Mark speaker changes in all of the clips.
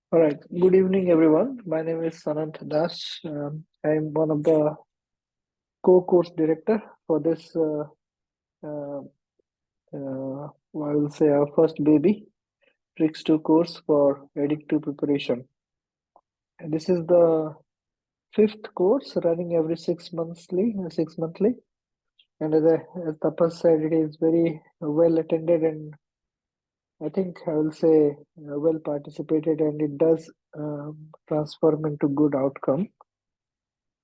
Speaker 1: All right. Good evening, everyone. My name is Sanant Das. I'm one of the co-course director for this. Uh, I will say our first baby, TRICS2 course for EDIC2 preparation. And this is the fifth course running every 6 monthly. And as Tapas said, it is very well attended and I think I will say well participated, and it does transform into good outcome.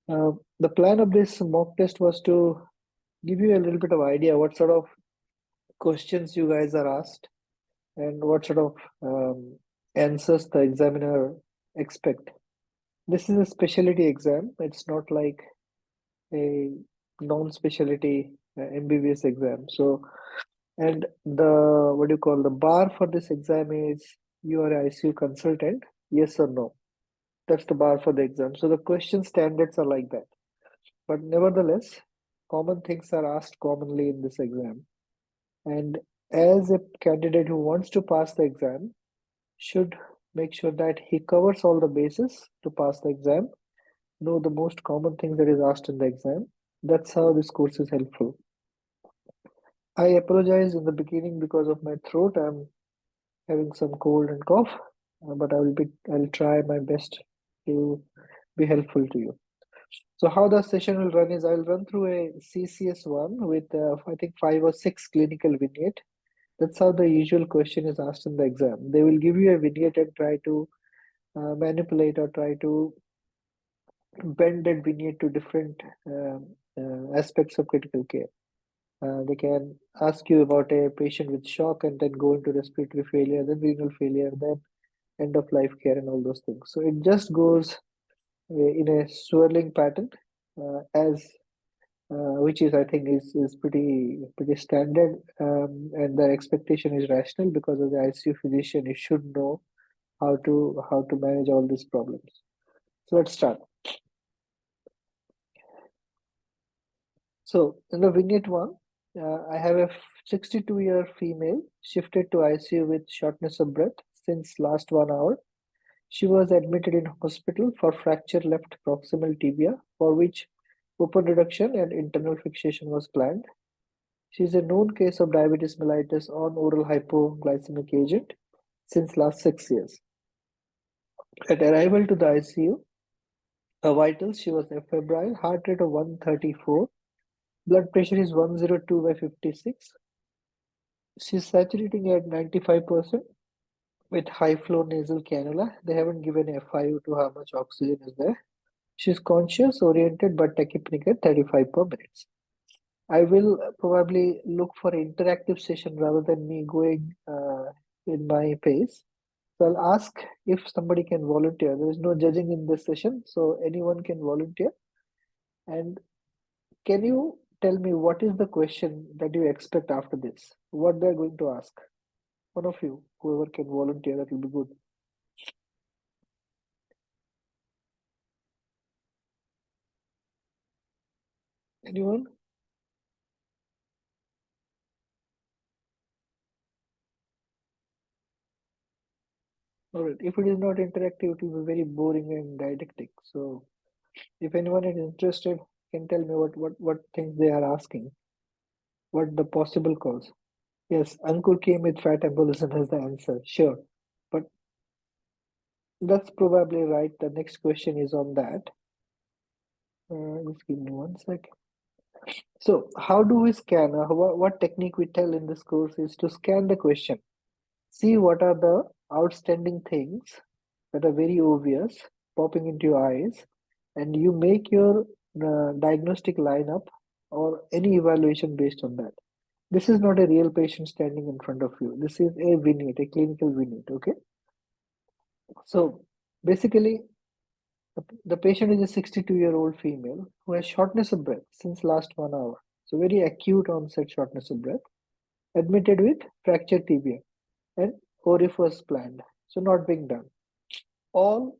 Speaker 1: The plan of this mock test was to give you a little bit of idea what sort of questions you guys are asked and what sort of answers the examiner expect. This is a specialty exam. It's not like a non-specialty MBBS exam. So, and the what do you call the bar for this exam is you are a ICU consultant, yes or no. That's the bar for the exam. So the question standards are like that. But nevertheless, common things are asked commonly in this exam. And as a candidate who wants to pass the exam, should make sure that he covers all the bases to pass the exam, know the most common things that is asked in the exam. That's how this course is helpful. I apologize in the beginning because of my throat. I'm having some cold and cough, but I'll try my best to be helpful to you. So how the session will run is I'll run through a CCS1 with I think 5 or 6 clinical vignette. That's how the usual question is asked in the exam. They will give you a vignette and try to manipulate or try to bend that vignette to different aspects of critical care. They can ask you about a patient with shock and then go into respiratory failure, then renal failure, then end of life care and all those things. So it just goes in a swirling pattern as which is I think is pretty standard, and the expectation is rational because as the ICU physician, you should know how to manage all these problems. So let's start. So in the vignette one, I have a 62-year female shifted to ICU with shortness of breath since last 1 hour. She was admitted in hospital for fracture left proximal tibia, for which open reduction and internal fixation was planned. She is a known case of diabetes mellitus on oral hypoglycemic agent since last 6 years. At arrival to the ICU, her vitals, she was febrile, heart rate of 134, blood pressure is 102 by 56. She's saturating at 95% with high flow nasal cannula. They haven't given a FiO to how much oxygen is there. She's conscious, oriented, but tachypneic at 35 per minute. I will probably look for an interactive session rather than me going in my pace. So I'll ask if somebody can volunteer. There is no judging in this session, so anyone can volunteer. And can you tell me what is the question that you expect after this? What they're going to ask? One of you, whoever can volunteer, that will be good. Anyone? All right. If it is not interactive, it will be very boring and didactic. So if anyone is interested, can tell me what things they are asking. What the possible cause? Yes, Ankur came with fat embolism as the answer. Sure. But that's probably right. The next question is on that. Just give me 1 sec. So, how do we scan? What technique we tell in this course is to scan the question, see what are the outstanding things that are very obvious popping into your eyes, and you make your diagnostic lineup or any evaluation based on that. This is not a real patient standing in front of you. This is a vignette, a clinical vignette. Okay. So basically, the patient is a 62-year-old female who has shortness of breath since last 1 hour. So very acute onset shortness of breath, admitted with fractured tibia and orifice planned, so not being done. All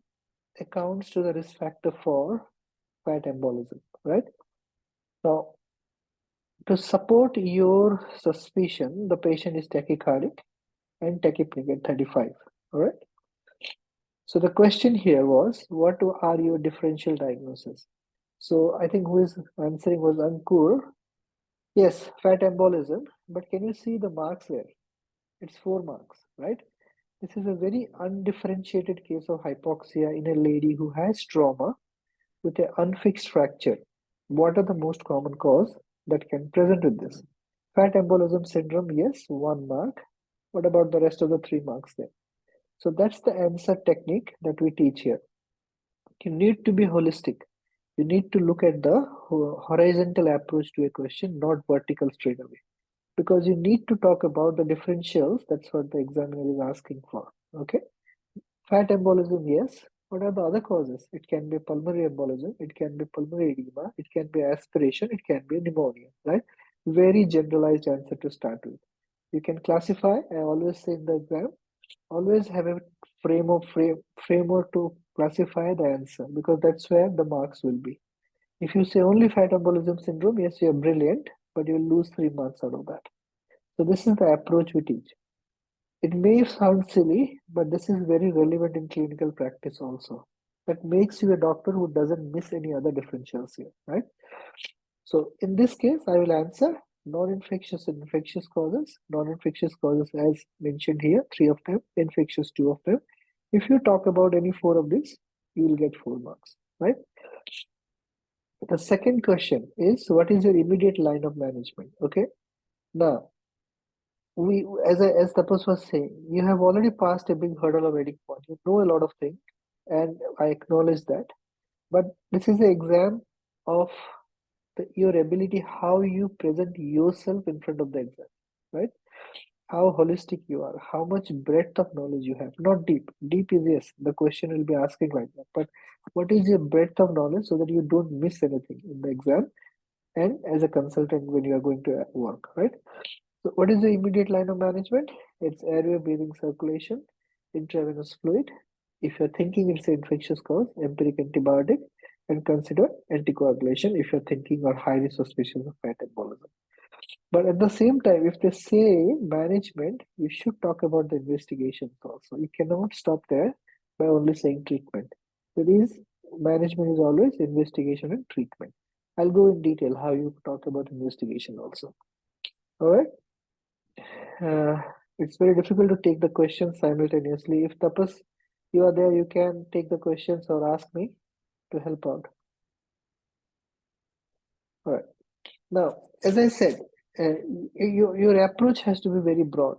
Speaker 1: accounts to the risk factor for fat embolism, right? Now, to support your suspicion, the patient is tachycardic and tachypneic at 35, all right? So the question here was, what are your differential diagnoses? So I think who is answering was Ankur. Yes, fat embolism, but can you see the marks there? It's 4 marks, right? This is a very undifferentiated case of hypoxia in a lady who has trauma with an unfixed fracture. What are the most common cause that can present with this? Fat embolism syndrome, yes, 1 mark. What about the rest of the 3 marks there? So that's the answer technique that we teach here. You need to be holistic. You need to look at the horizontal approach to a question, not vertical straight away. Because you need to talk about the differentials. That's what the examiner is asking for. Okay. Fat embolism, yes. What are the other causes? It can be pulmonary embolism, it can be pulmonary edema, it can be aspiration, it can be pneumonia, right? Very generalized answer to start with. You can classify, I always say in the exam, always have a framework to classify the answer because that's where the marks will be. If you say only fat embolism syndrome, yes, you're brilliant, but you'll lose 3 marks out of that. So this is the approach we teach. It may sound silly, but this is very relevant in clinical practice also. That makes you a doctor who doesn't miss any other differentials here, right? So in this case, I will answer non-infectious and infectious causes. Non-infectious causes, as mentioned here, 3 of them, infectious, 2 of them. If you talk about any 4 of these, you will get 4 marks, right? The second question is, what is your immediate line of management? Okay. Now, as Tapas was saying, you have already passed a big hurdle of EDIC one. You know a lot of things, and I acknowledge that. But this is an exam of your ability, how you present yourself in front of the exam, right? How holistic you are, how much breadth of knowledge you have. Not deep. Deep is yes, the question will be asking like that. But what is your breadth of knowledge so that you don't miss anything in the exam and as a consultant when you are going to work, right? So what is the immediate line of management? It's airway, breathing, circulation, intravenous fluid. If you're thinking it's an infectious cause, empiric antibiotic, and consider anticoagulation if you're thinking or highly suspicious of fat embolism. But at the same time, if they say management, you should talk about the investigations also. You cannot stop there by only saying treatment. So these management is always investigation and treatment. I'll go in detail how you talk about investigation also. All right. Uh, it's very difficult to take the questions simultaneously. If Tapas, you are there, you can take the questions or ask me to help out. All right. Now, as I said, your approach has to be very broad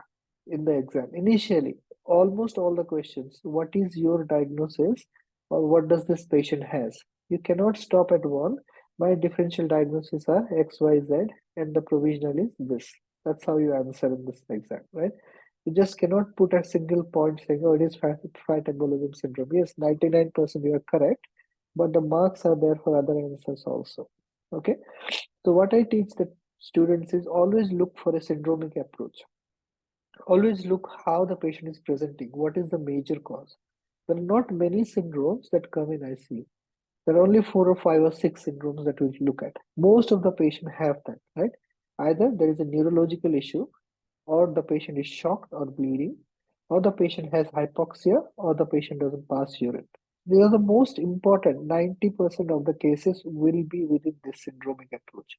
Speaker 1: in the exam. Initially, almost all the questions, what is your diagnosis or what does this patient has? You cannot stop at one. My differential diagnosis are X, Y, Z, and the provisional is this. That's how you answer in this exam, right? You just cannot put a single point saying, oh, it is fat embolism syndrome. Yes, 99% you are correct, but the marks are there for other answers also. Okay. So what I teach the students is always look for a syndromic approach. Always look how the patient is presenting. What is the major cause? There are not many syndromes that come in ICU. There are only 4 or 5 or 6 syndromes that we look at. Most of the patient have that, right? Either there is a neurological issue, or the patient is shocked or bleeding, or the patient has hypoxia, or the patient doesn't pass urine. They are the most important. 90% of the cases will be within this syndromic approach.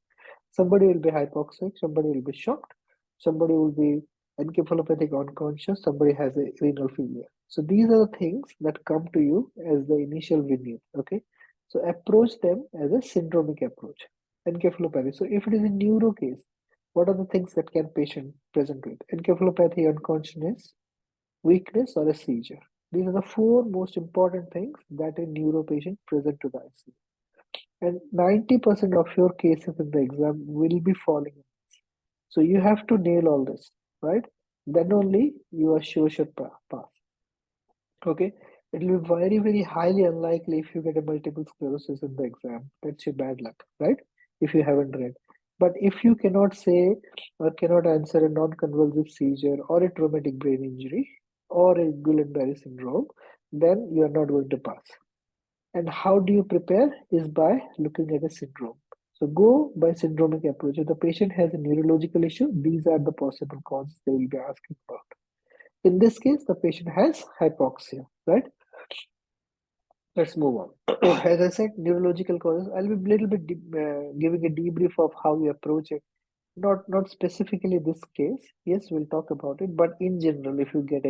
Speaker 1: Somebody will be hypoxic, somebody will be shocked, somebody will be encephalopathic unconscious, somebody has a renal failure. So these are the things that come to you as the initial veneer. Okay. So approach them as a syndromic approach. Encephalopathy. So if it is a neuro case, what are the things that can patient present with? Encephalopathy, unconsciousness, weakness, or a seizure. These are the 4 most important things that a neuro patient present to the ICU. And 90% of your cases in the exam will be falling in this. So you have to nail all this, right? Then only you are sure should pass. Okay. It will be very, very highly unlikely if you get a multiple sclerosis in the exam. That's your bad luck, right? If you haven't read. But if you cannot say or cannot answer a non-convulsive seizure or a traumatic brain injury or a Guillain-Barré syndrome, then you are not going to pass. And how do you prepare is by looking at a syndrome. So go by syndromic approach. If the patient has a neurological issue, these are the possible causes they will be asking about. In this case, the patient has hypoxia, right? Let's move on. As I said, neurological causes. I'll be a little bit giving a debrief of how we approach it. Not specifically this case. Yes, we'll talk about it, but in general, if you get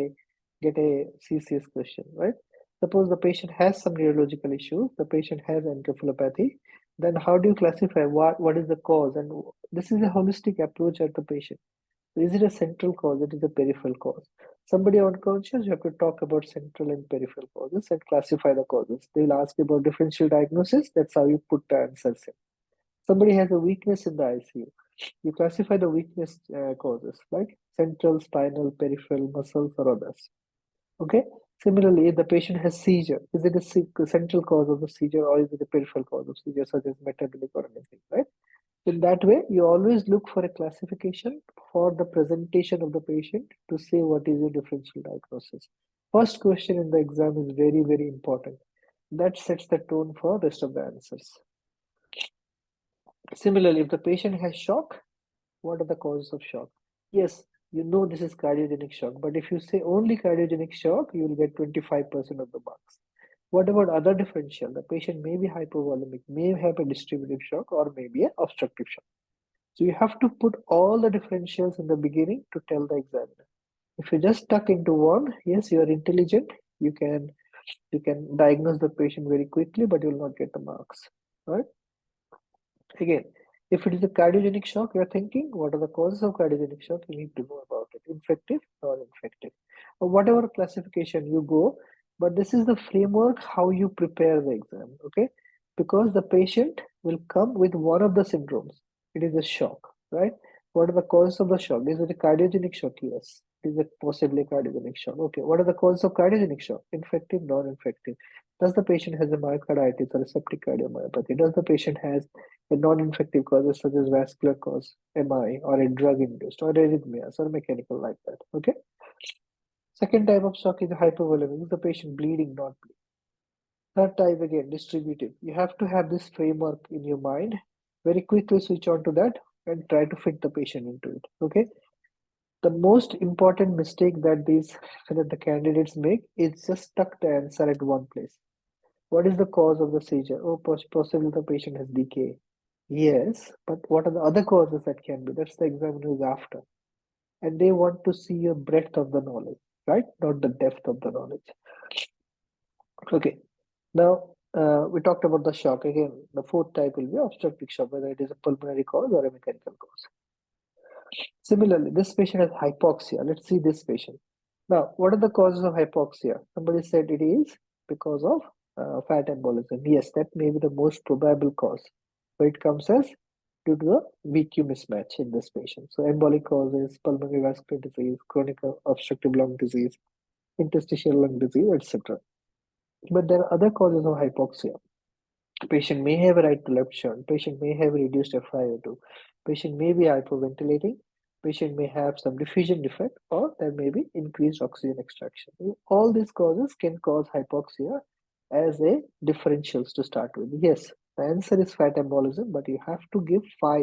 Speaker 1: a CCS question, right? Suppose the patient has some neurological issues, the patient has encephalopathy, then how do you classify what is the cause? And this is a holistic approach at the patient. Is it a central cause? It is a peripheral cause. Somebody unconscious, you have to talk about central and peripheral causes and classify the causes. They will ask about differential diagnosis. That's how you put the answers in. Somebody has a weakness in the ICU. You classify the weakness causes, like central, spinal, peripheral, muscles, or others. Okay. Similarly, if the patient has seizure, is it a central cause of the seizure or is it a peripheral cause of seizure, such as metabolic or anything, right? In that way, you always look for a classification for the presentation of the patient to say what is the differential diagnosis. First question in the exam is very, very important. That sets the tone for rest of the answers. Similarly, if the patient has shock, what are the causes of shock? Yes, you know this is cardiogenic shock, but if you say only cardiogenic shock, you will get 25% of the marks. What about other differential? The patient may be hypovolemic, may have a distributive shock, or maybe an obstructive shock. So you have to put all the differentials in the beginning to tell the examiner. If you just stuck into one, yes, you are intelligent. You can diagnose the patient very quickly, but you will not get the marks. Right? Again, if it is a cardiogenic shock, you are thinking, what are the causes of cardiogenic shock? You need to know about it. Infective or infective. Or whatever classification you go, but this is the framework how you prepare the exam. Okay? Because the patient will come with one of the syndromes. It is a shock, right? What are the causes of the shock? Is it a cardiogenic shock? Yes. Is it possibly a cardiogenic shock? Okay. What are the causes of cardiogenic shock? Infective, non-infective. Does the patient has a myocarditis or a septic cardiomyopathy? Does the patient has a non-infective causes such as vascular cause, MI, or a drug-induced, or arrhythmias, or mechanical like that? Okay. Second type of shock is hypovolemic. Is the patient bleeding, not bleeding? Third type again, distributive. You have to have this framework in your mind. Very quickly switch on to that and try to fit the patient into it. Okay. The most important mistake that the candidates make is just stuck the answer at one place. What is the cause of the seizure? Oh, possibly the patient has decay. Yes, but what are the other causes that can be? That's the examiner is after. And they want to see your breadth of the knowledge, right? Not the depth of the knowledge. Okay. Now, we talked about the shock. Again, the fourth type will be obstructive shock, whether it is a pulmonary cause or a mechanical cause. Similarly, this patient has hypoxia. Let's see this patient. Now, what are the causes of hypoxia? Somebody said it is because of fat embolism. Yes, that may be the most probable cause. But it comes as due to the VQ mismatch in this patient. So embolic causes, pulmonary vascular disease, chronic obstructive lung disease, interstitial lung disease, etc. But there are other causes of hypoxia. Patient may have a right to left shunt. Patient may have reduced FiO2. Patient may be hyperventilating. Patient may have some diffusion defect, or there may be increased oxygen extraction. All these causes can cause hypoxia as a differentials to start with. Yes, the answer is fat embolism, but you have to give 5,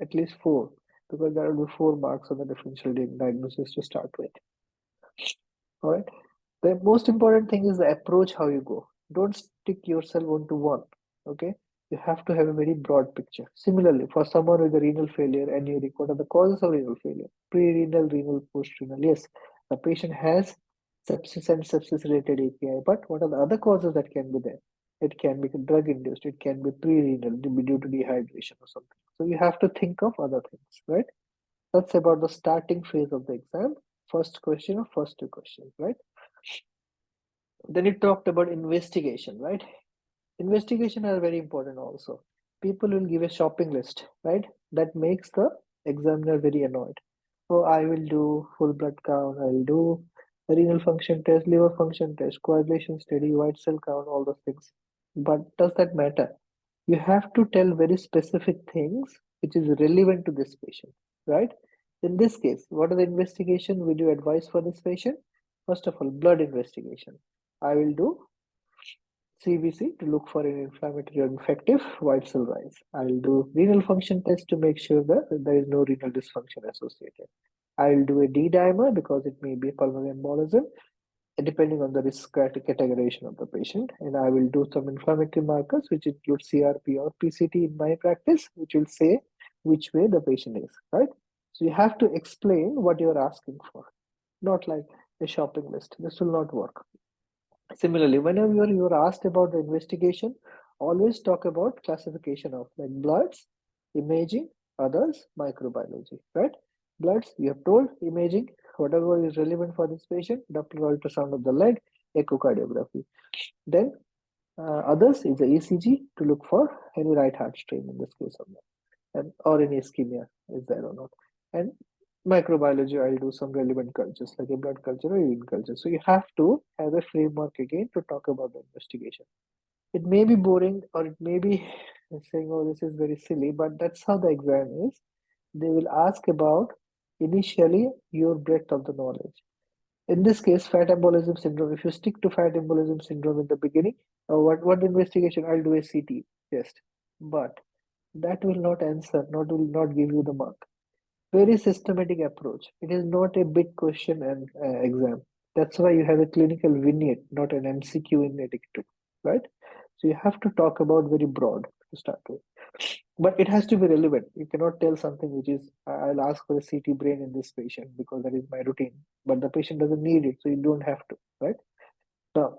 Speaker 1: at least 4, because there will be 4 marks on the differential diagnosis to start with. All right. The most important thing is the approach how you go. Don't stick yourself onto one. Okay. You have to have a very broad picture. Similarly, for someone with a renal failure, anuric, what are the causes of renal failure? Pre-renal, renal, post-renal. Yes, the patient has sepsis and sepsis-related AKI, but what are the other causes that can be there? It can be drug-induced. It can be pre-renal due to dehydration or something. So you have to think of other things, right? That's about the starting phase of the exam. First question or first 2 questions, right? Then it talked about investigation, right? Investigation are very important also. People will give a shopping list, right? That makes the examiner very annoyed. So I will do full blood count, I will do renal function test, liver function test, coagulation study, white cell count, all those things. But does that matter? You have to tell very specific things which is relevant to this patient, right? In this case, what are the investigation will you advise for this patient? First of all, blood investigation. I will do CBC to look for an inflammatory or infective white cell rise. I will do renal function test to make sure that there is no renal dysfunction associated. I will do a D dimer because it may be a pulmonary embolism. depending on the risk categorization of the patient. And I will do some inflammatory markers, which include CRP or PCT in my practice, which will say which way the patient is, right? So you have to explain what you're asking for, not like a shopping list. This will not work. Similarly, whenever you are asked about the investigation, always talk about classification of like bloods, imaging, others, microbiology, right? Bloods, you have told, imaging, whatever is relevant for this patient, Doppler ultrasound of the leg, echocardiography. Then others is the ECG to look for any right heart strain in this case of that, and or any ischemia is there or not. And microbiology, I'll do some relevant cultures like a blood culture or urine culture. So you have to have a framework again to talk about the investigation. It may be boring or it may be saying, oh, this is very silly, but that's how the exam is. They will ask about initially your breadth of the knowledge. In this case, fat embolism syndrome, if you stick to fat embolism syndrome in the beginning, what investigation? I'll do a CT test. But that will not answer, will not give you the mark. Very systematic approach. It is not a big question and exam. That's why you have a clinical vignette, not an MCQ in EDIC 2, right? So you have to talk about very broad to start with. But it has to be relevant. You cannot tell something which is, I'll ask for a CT brain in this patient because that is my routine. But the patient doesn't need it, so you don't have to, right? Now,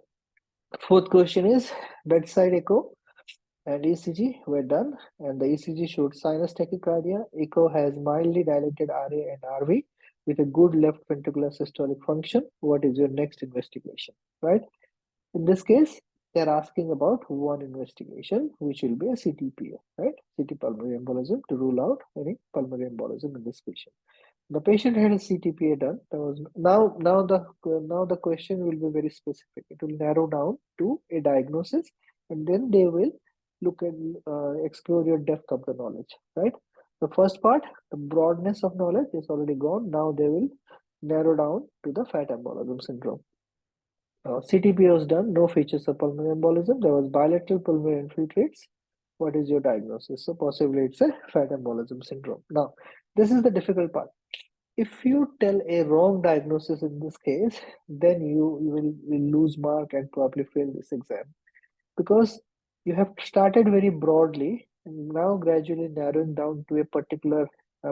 Speaker 1: fourth question is bedside echo and ECG were done, and the ECG showed sinus tachycardia. Echo has mildly dilated RA and RV with a good left ventricular systolic function. What is your next investigation, right? In this case, they're asking about one investigation, which will be a CTPA, right? CT pulmonary embolism to rule out any pulmonary embolism in this patient. The patient had a CTPA done. Now the question will be very specific. It will narrow down to a diagnosis, and then they will look and explore your depth of the knowledge, right? The first part, the broadness of knowledge is already gone. Now they will narrow down to the fat embolism syndrome. CTPA was done, no features of pulmonary embolism. There was bilateral pulmonary infiltrates. What is your diagnosis? So possibly it's a fat embolism syndrome. Now, this is the difficult part. If you tell a wrong diagnosis in this case, then you will lose mark and probably fail this exam, because you have started very broadly and now gradually narrowing down to a particular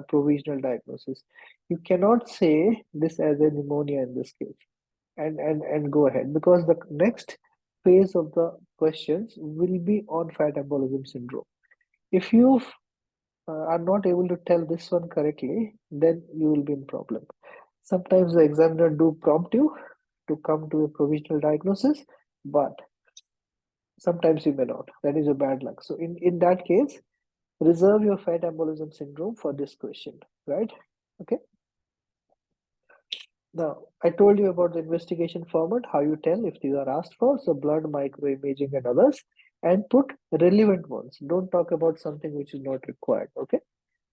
Speaker 1: provisional diagnosis. You cannot say this as a pneumonia in this case and go ahead, because the next phase of the questions will be on fat embolism syndrome. If you are not able to tell this one correctly, then you will be in problem. Sometimes the examiner do prompt you to come to a provisional diagnosis, but sometimes you may not. That is a bad luck. So in that case, reserve your fat embolism syndrome for this question, right? Okay. Now, I told you about the investigation format, how you tell if you are asked for, so blood, microimaging and others, and put relevant ones. Don't talk about something which is not required, okay?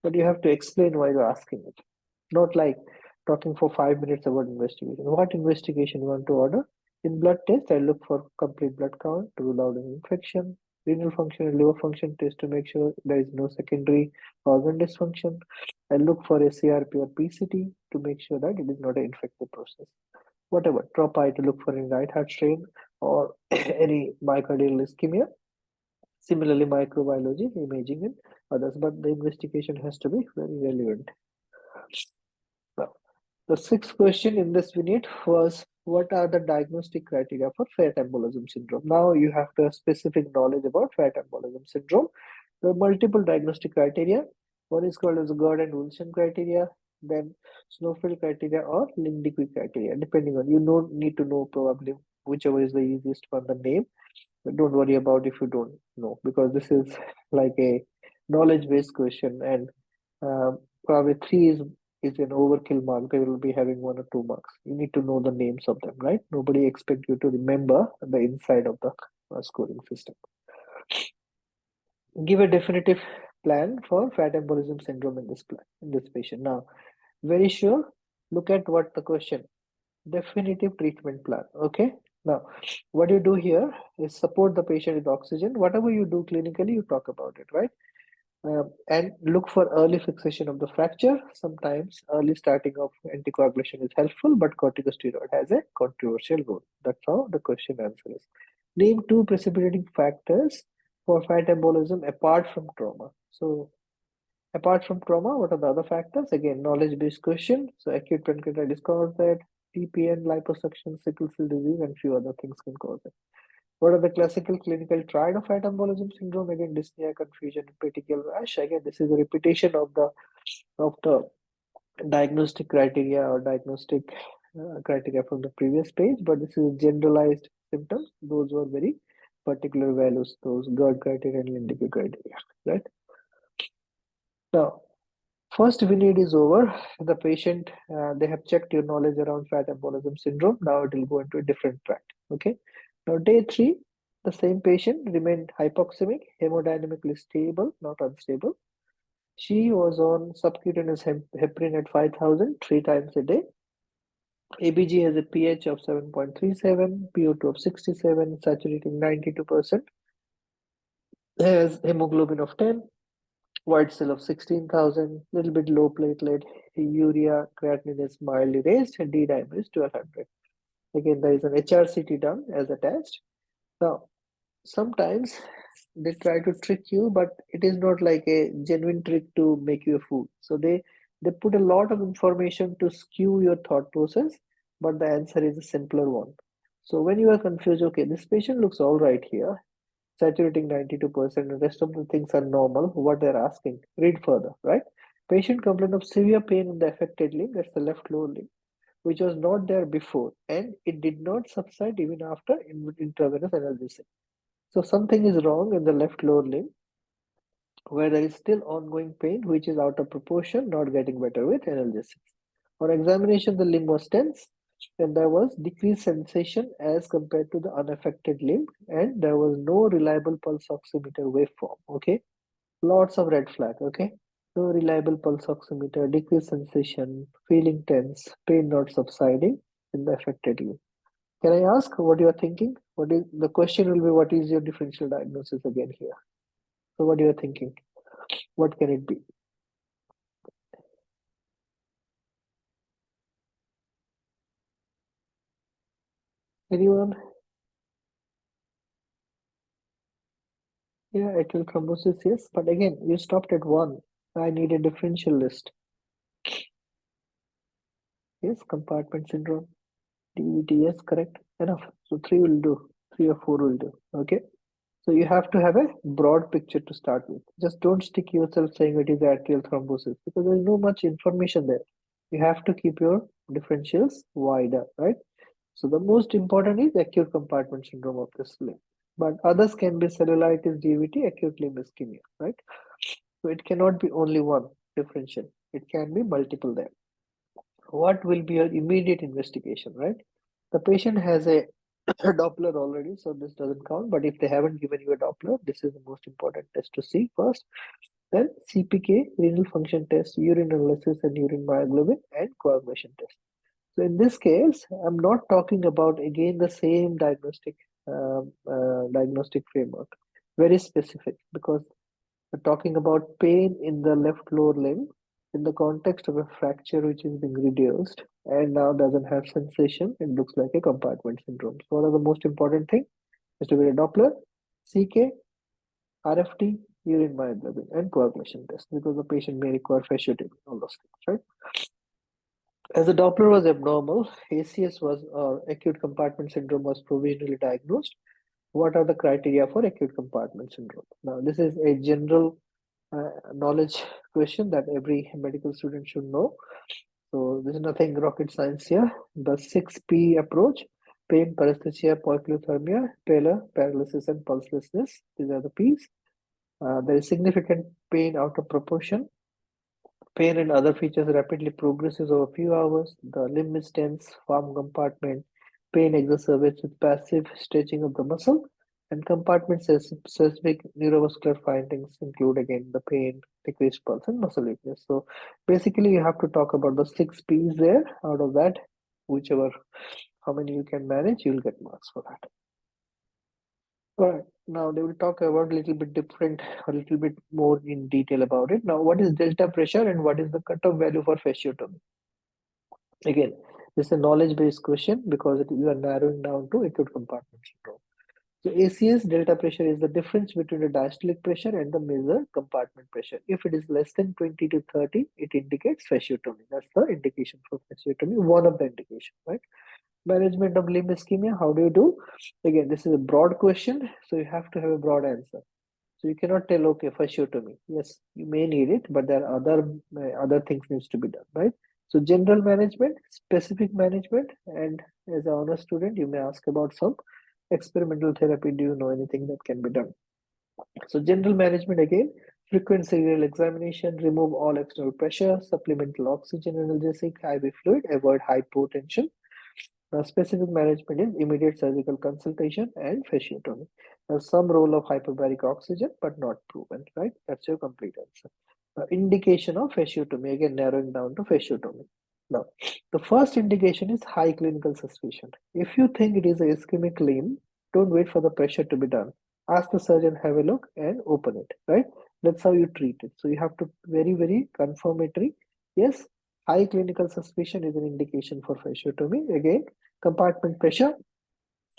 Speaker 1: But you have to explain why you're asking it. Not like talking for 5 minutes about investigation. What investigation you want to order? In blood test, I look for complete blood count to rule out an infection, renal function and liver function test to make sure there is no secondary organ dysfunction. I look for a CRP or PCT to make sure that it is not an infective process. Whatever, TROP-I to look for any right heart strain or any myocardial ischemia. Similarly, microbiology, imaging and others, but the investigation has to be very relevant. Now, the sixth question in this vignette was, what are the diagnostic criteria for fat embolism syndrome? Now you have to have specific knowledge about fat embolism syndrome. There are multiple diagnostic criteria. One is called as Gerd-Wilson criteria, then Snowfield criteria or Lindquist criteria, depending on, you don't need to know probably whichever is the easiest for the name. But don't worry about if you don't know, because this is like a knowledge-based question, and probably 3 is an overkill mark. They will be having 1 or 2 marks. You need to know the names of them, right? Nobody expects you to remember the inside of the scoring system. Give a definitive plan for fat embolism syndrome in this patient. Now, very sure, look at what the question, definitive treatment plan. Okay. Now, what you do here is support the patient with oxygen. Whatever you do clinically, you talk about it, right? And look for early fixation of the fracture. Sometimes early starting of anticoagulation is helpful, but corticosteroid has a controversial role. That's how the question answer is. Name two precipitating factors for fat embolism apart from trauma. So apart from trauma, what are the other factors? Again, knowledge-based question. So acute pancreatitis cause that, TPN, liposuction, sickle cell disease, and few other things can cause it. What are the classical clinical triad of fat embolism syndrome? Again, dyspnea, confusion, petechial rash. Again, this is a repetition of the diagnostic criteria or diagnostic criteria from the previous page, but this is generalized symptoms. Those were very particular values, those GERD criteria and Lindicke criteria, right? Now, first VNED is over. The patient, they have checked your knowledge around fat embolism syndrome. Now it will go into a different track. Okay. Now day 3, the same patient remained hypoxemic, hemodynamically stable, not unstable. She was on subcutaneous heparin at 5,000 3 times a day. ABG has a pH of 7.37, PO2 of 67, saturating 92%. Has hemoglobin of 10, white cell of 16,000, little bit low platelet, urea, creatinine is mildly raised, and D-dimer is 1200. Again, there is an HRCT done as attached. Now, sometimes they try to trick you, but it is not like a genuine trick to make you a fool. So they put a lot of information to skew your thought process, but the answer is a simpler one. So when you are confused, okay, this patient looks all right here, saturating 92%, the rest of the things are normal, what they're asking, read further, right? Patient complained of severe pain in the affected limb, that's the left lower limb, which was not there before, and it did not subside even after intravenous analgesia. So something is wrong in the left lower limb where there is still ongoing pain, which is out of proportion, not getting better with analgesics. On examination, the limb was tense and there was decreased sensation as compared to the unaffected limb, and there was no reliable pulse oximeter waveform. Okay, lots of red flag. Okay, no reliable pulse oximeter, decreased sensation, feeling tense, pain not subsiding in the affected limb. Can I ask what you are thinking? What is the question will be, what is your differential diagnosis again here? So what you are thinking? What can it be? Anyone? Yeah, atrial thrombosis, yes. But again, you stopped at one. I need a differential list. Yes, compartment syndrome. DVT, yes, correct. Enough. So three will do. 3 or 4 will do. Okay. So you have to have a broad picture to start with. Just don't stick yourself saying it is atrial thrombosis because there's no much information there. You have to keep your differentials wider, right? So the most important is acute compartment syndrome of this limb. But others can be cellulitis, DVT, acute limb ischemia, right? So it cannot be only one differential. It can be multiple there. What will be your immediate investigation, right? The patient has a Doppler already, so this doesn't count. But if they haven't given you a Doppler, this is the most important test to see first. Then CPK, renal function test, urine analysis, and urine myoglobin, and coagulation test. So in this case, I'm not talking about again the same diagnostic framework, very specific, because we're talking about pain in the left lower limb in the context of a fracture which is being reduced and now doesn't have sensation. It looks like a compartment syndrome. So what are the most important thing? Is to get a Doppler, CK, RFT, urine myoglobin, and coagulation test because the patient may require fasciotomy, all those things, right? As the Doppler was abnormal, ACS was acute compartment syndrome was provisionally diagnosed. What are the criteria for acute compartment syndrome? Now, this is a general knowledge question that every medical student should know. So this is nothing rocket science here. The 6P approach: pain, paresthesia, poikilothermia, pallor, paralysis, and pulselessness. These are the P's. There is significant pain out of proportion. Pain and other features rapidly progresses over a few hours. The limb is tense, farm compartment. Pain exacerbates with passive stretching of the muscle. And compartment specific neurovascular findings include again the pain, decreased pulse, and muscle weakness. So basically, you have to talk about the 6Ps there. Out of that, whichever, how many you can manage, you'll get marks for that. All right. Now they will talk about a little bit different, a little bit more in detail about it. Now, what is delta pressure and what is the cutoff value for fasciotomy? Again, This is a knowledge-based question because you are narrowing down to acute compartment syndrome. So ACS delta pressure is the difference between the diastolic pressure and the measured compartment pressure. If it is less than 20 to 30, it indicates fasciotomy. That's the indication for fasciotomy, one of the indications, right? Management of limb ischemia, how do you do? Again, this is a broad question, so you have to have a broad answer. So you cannot tell, okay, fasciotomy. Yes, you may need it, but there are other things needs to be done, right? So general management, specific management, and as an honor student, you may ask about some experimental therapy. Do you know anything that can be done? So general management again, frequent serial examination, remove all external pressure, supplemental oxygen analgesic, IV fluid, avoid hypotension. Now, specific management is immediate surgical consultation and fasciotomy. There's some role of hyperbaric oxygen, but not proven, right? That's your complete answer. Indication of fasciotomy, again narrowing down to fasciotomy. Now, the first indication is high clinical suspicion. If you think it is a ischemic limb, don't wait for the pressure to be done. Ask the surgeon, have a look, and open it, right? That's how you treat it. So you have to very confirmatory. Yes, high clinical suspicion is an indication for fasciotomy. Again, compartment pressure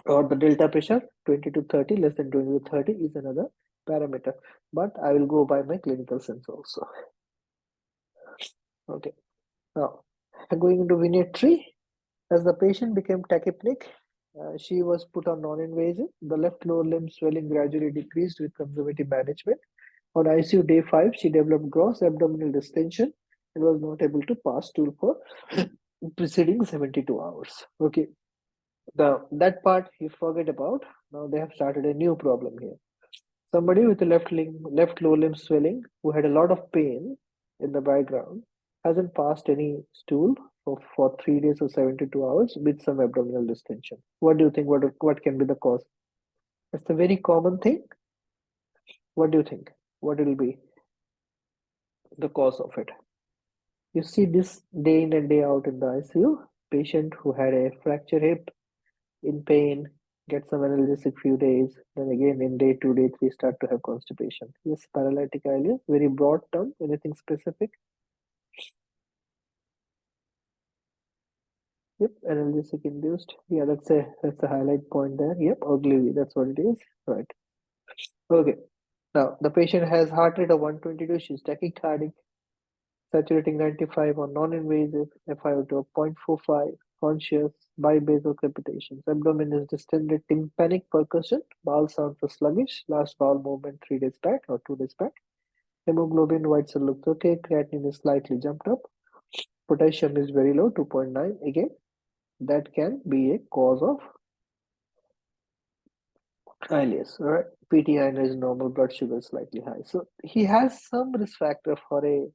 Speaker 1: or the delta pressure 20 to 30, less than 20 to 30 is another parameter. But I will go by my clinical sense also. Okay. Now, going into vignette 3, as the patient became tachypneic, she was put on non-invasive. The left lower limb swelling gradually decreased with conservative management. On ICU day 5, she developed gross abdominal distension and was not able to pass stool for preceding 72 hours. Okay, that part you forget about. Now they have started a new problem here. Somebody with a left lower limb swelling who had a lot of pain in the background hasn't passed any stool for 3 days or 72 hours with some abdominal distension. What do you think? What can be the cause? It's a very common thing. What do you think? What will be the cause of it? You see this day in and day out in the ICU. Patient who had a fracture hip, in pain, get some analgesic few days, then again in day 2, day 3 start to have constipation. Yes, paralytic ileus, very broad term. Anything specific? Yep, analgesic induced. Yeah, that's a highlight point there. Yep, ugly. That's what it is. Right. Okay. Now the patient has heart rate of 122. She's tachycardic, saturating 95 on non-invasive, FiO2 of 0.45, conscious, bibasal crepitations. Abdomen is distended, tympanic percussion, bowel sounds are sluggish, last bowel movement 3 days back or 2 days back. Hemoglobin white cell looks okay, creatinine is slightly jumped up, potassium is very low, 2.9. Again, that can be a cause of ileus. All right, PTI is normal, blood sugar is slightly high. So he has some risk factor for a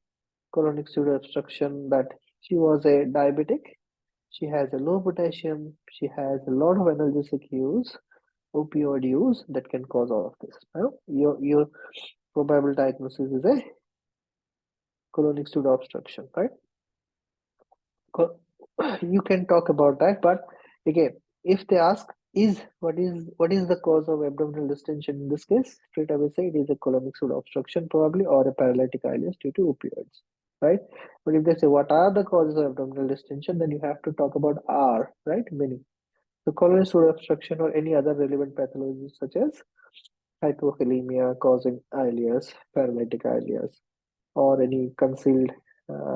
Speaker 1: colonic pseudo obstruction, that she was a diabetic, she has a low potassium, she has a lot of analgesic use, opioid use, that can cause all of this. Now, your probable diagnosis is a colonic pseudo obstruction, right? You can talk about that, but again, if they ask what is the cause of abdominal distension in this case, straight away say it is a colonic pseudo obstruction probably, or a paralytic ileus due to opioids, right? But if they say what are the causes of abdominal distension, then you have to talk about R, right? Many. So colonic pseudo obstruction or any other relevant pathologies such as hypokalemia causing ileus, paralytic ileus, or any concealed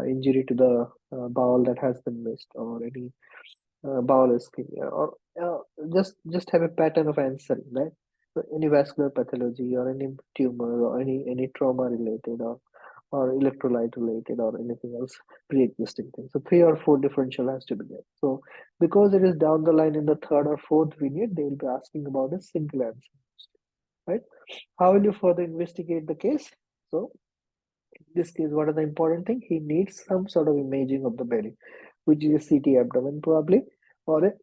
Speaker 1: injury to the bowel that has been missed, or any bowel ischemia, or just have a pattern of answering, right? So any vascular pathology or any tumor or any trauma related, or electrolyte related, or anything else pre-existing thing. So 3 or 4 differential has to be there. So because it is down the line in the 3rd or 4th vignette, they will be asking about a single answer, right? How will you further investigate the case? So this case, what are the important thing? He needs some sort of imaging of the belly, which is a CT abdomen probably, or a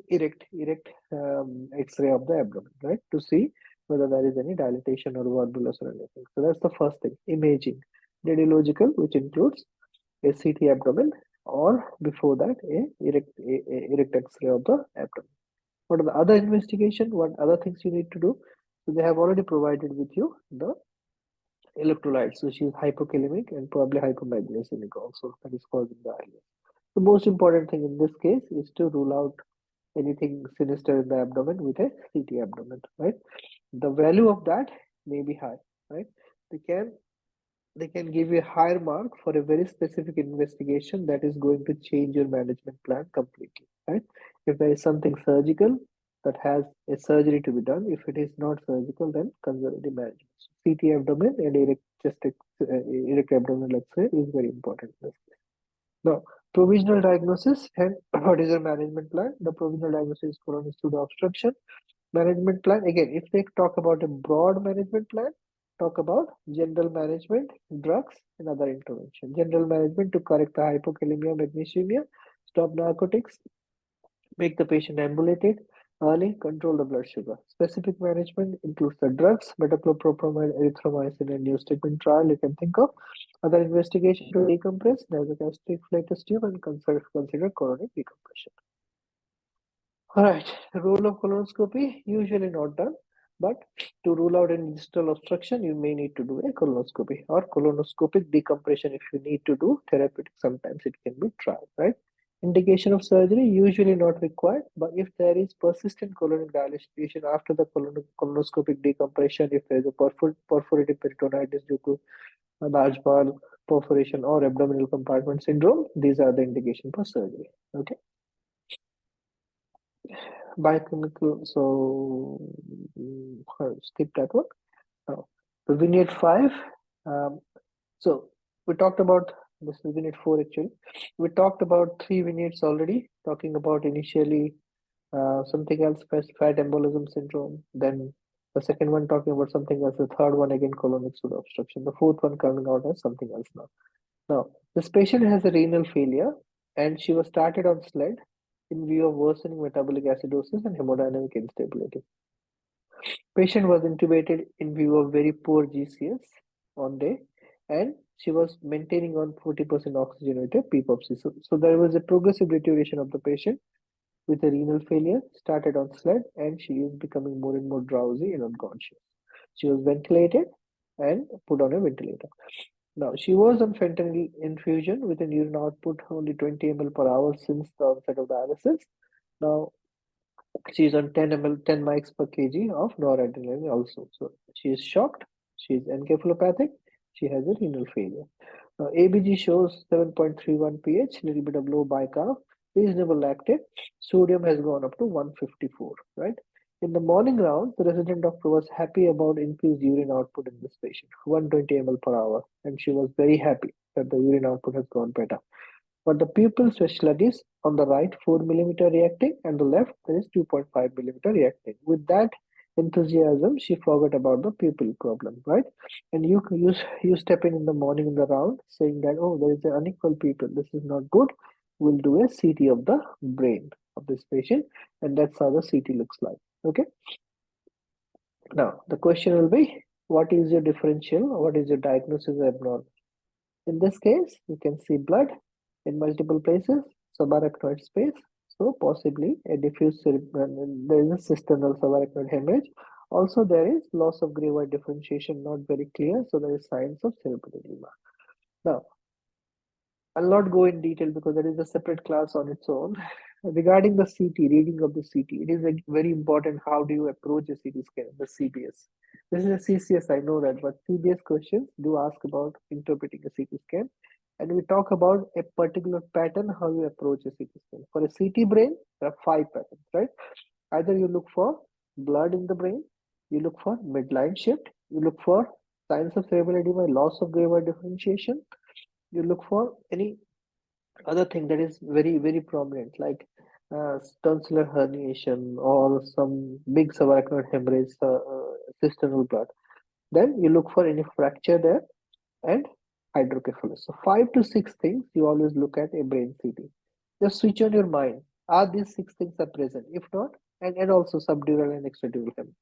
Speaker 1: erect X-ray of the abdomen, right, to see whether there is any dilatation or volvulus or anything. So that's the first thing, imaging. Radiological, which includes a CT abdomen, or before that a erect X-ray of the abdomen. What are the other investigation? What other things you need to do? So they have already provided with you the electrolytes. So she's hypokalemic and probably hypomagnesemic also, that is causing the ileus. The most important thing in this case is to rule out anything sinister in the abdomen with a CT abdomen, right? The value of that may be high, right? They can they can give you a higher mark for a very specific investigation that is going to change your management plan completely, right? If there is something surgical that has a surgery to be done, if it is not surgical, then conservative management. So CT abdomen and erect abdomen, let's say, is very important in this case. Now, provisional diagnosis and what is your management plan? The provisional diagnosis is coronary pseudo obstruction. Management plan, again, if they talk about a broad management plan, talk about general management, drugs, and other intervention. General management to correct the hypokalemia, magnesemia, stop narcotics, make the patient ambulated early, control the blood sugar. Specific management includes the drugs, metoclopropamide, erythromycin, and newstigmine trial you can think of. Other investigation to decompress, nasogastric flatus tube, and consider coronary decompression. All right, the role of colonoscopy, usually not done, but to rule out any distal obstruction, you may need to do a colonoscopy or colonoscopic decompression if you need to do therapeutic. Sometimes it can be tried, right? Indication of surgery, usually not required, but if there is persistent colonic dilation after the colonoscopic decompression, if there is a perforated peritonitis due to a large bowel perforation or abdominal compartment syndrome, these are the indication for surgery, okay? Biochemical, so skip that one. Now, the vignette 5. So we talked about this is vignette 4 actually. We talked about 3 vignettes already, talking about initially something else, fat embolism syndrome. Then the second one talking about something else. The third one again, colonic pseudo obstruction. The fourth one coming out as something else now. Now, this patient has a renal failure and she was started on SLED in view of worsening metabolic acidosis and hemodynamic instability. Patient was intubated in view of very poor GCS on day and she was maintaining on 40% oxygen with a PPOPC. So there was a progressive deterioration of the patient with a renal failure, started on SLED and she is becoming more and more drowsy and unconscious. She was ventilated and put on a ventilator. Now, she was on fentanyl infusion with an urine output only 20 ml per hour since the onset of dialysis. Now, she is on 10 ml, 10 mics per kg of noradrenaline also. So, she is shocked, she is encephalopathic, she has a renal failure. Now, ABG shows 7.31 pH, little bit of low bicarb, reasonable lactate. Sodium has gone up to 154, right? In the morning round, the resident doctor was happy about increased urine output in this patient, 120 ml per hour, and she was very happy that the urine output has gone better. But the pupils were sluggish. On the right, 4 millimeter reacting, and the left, there is 2.5 millimeter reacting. With that enthusiasm, she forgot about the pupil problem, right? And you step in the morning in the round saying that, oh, there is an unequal pupil. This is not good. We'll do a CT of the brain of this patient, and that's how the CT looks like. Okay. Now, the question will be, what is your differential? What is your diagnosis of abnormal? In this case, you can see blood in multiple places, subarachnoid space. So possibly a diffuse, there is a cisternal subarachnoid hemorrhage. Also, there is loss of gray white differentiation, not very clear. So there is signs of cerebral edema. Now, I'll not go in detail because that is a separate class on its own. Regarding the CT, reading of the CT, it is very important. How do you approach a CT scan, the CBS? This is a CCS, I know that, but CBS questions do ask about interpreting a CT scan. And we talk about a particular pattern, how you approach a CT scan. For a CT brain, there are 5 patterns, right? Either you look for blood in the brain, you look for midline shift, you look for signs of cerebral edema, loss of gray white differentiation, you look for any other thing that is very prominent, like tonsillar herniation or some big subarachnoid hemorrhage, cisternal blood. Then you look for any fracture there and hydrocephalus. So 5 to 6 things you always look at a brain CT. Just switch on your mind. Are these 6 things are present? If not, and also subdural and extradural hemorrhage.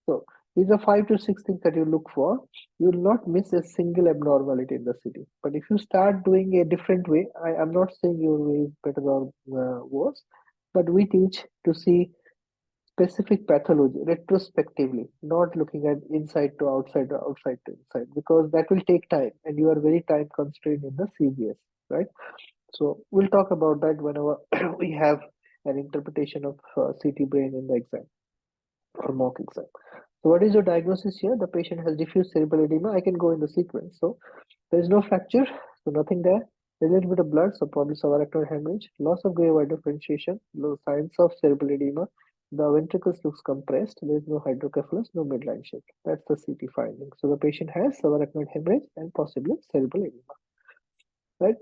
Speaker 1: So these are 5 to 6 things that you look for. You will not miss a single abnormality in the city. But if you start doing a different way, I'm not saying your way is better or worse, but we teach to see specific pathology retrospectively, not looking at inside to outside or outside to inside, because that will take time and you are very time constrained in the CBS, right? So we'll talk about that whenever we have an interpretation of CT brain in the exam or mock exam. So what is your diagnosis here? The patient has diffuse cerebral edema. I can go in the sequence. So there is no fracture, so nothing there. There's a little bit of blood, so probably subarachnoid hemorrhage. Loss of gray white differentiation. No signs of cerebral edema. The ventricles looks compressed. There is no hydrocephalus, no midline shift. That's the CT finding. So the patient has subarachnoid hemorrhage and possibly cerebral edema. Right?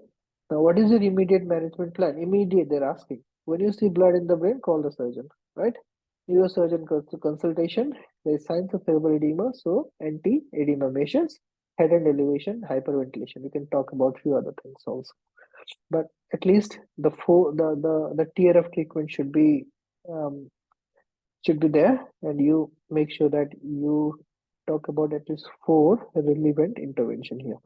Speaker 1: Now, what is your immediate management plan? Immediate, they're asking. When you see blood in the brain, call the surgeon. Right? Neurosurgeon consultation. There is signs of cerebral edema, so anti-edema measures, head and elevation, hyperventilation. We can talk about few other things also, but at least the tier of treatment um, should be there, and you make sure that you talk about at least four relevant intervention here.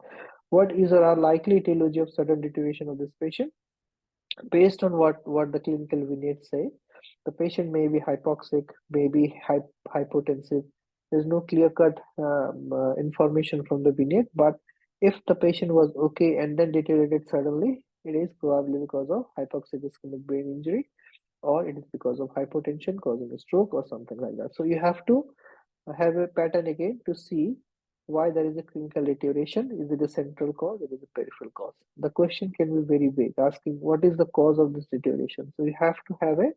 Speaker 1: What is our likely etiology of sudden deterioration of this patient? Based on what the clinical vignettes say, the patient may be hypoxic, may be hypotensive. There's no clear-cut information from the vignette, but if the patient was okay and then deteriorated suddenly, it is probably because of hypoxic ischemic brain injury, or it is because of hypotension causing a stroke or something like that. So you have to have a pattern again to see why there is a clinical deterioration. Is it a central cause or is it a peripheral cause? The question can be very vague, asking what is the cause of this deterioration. So you have to have a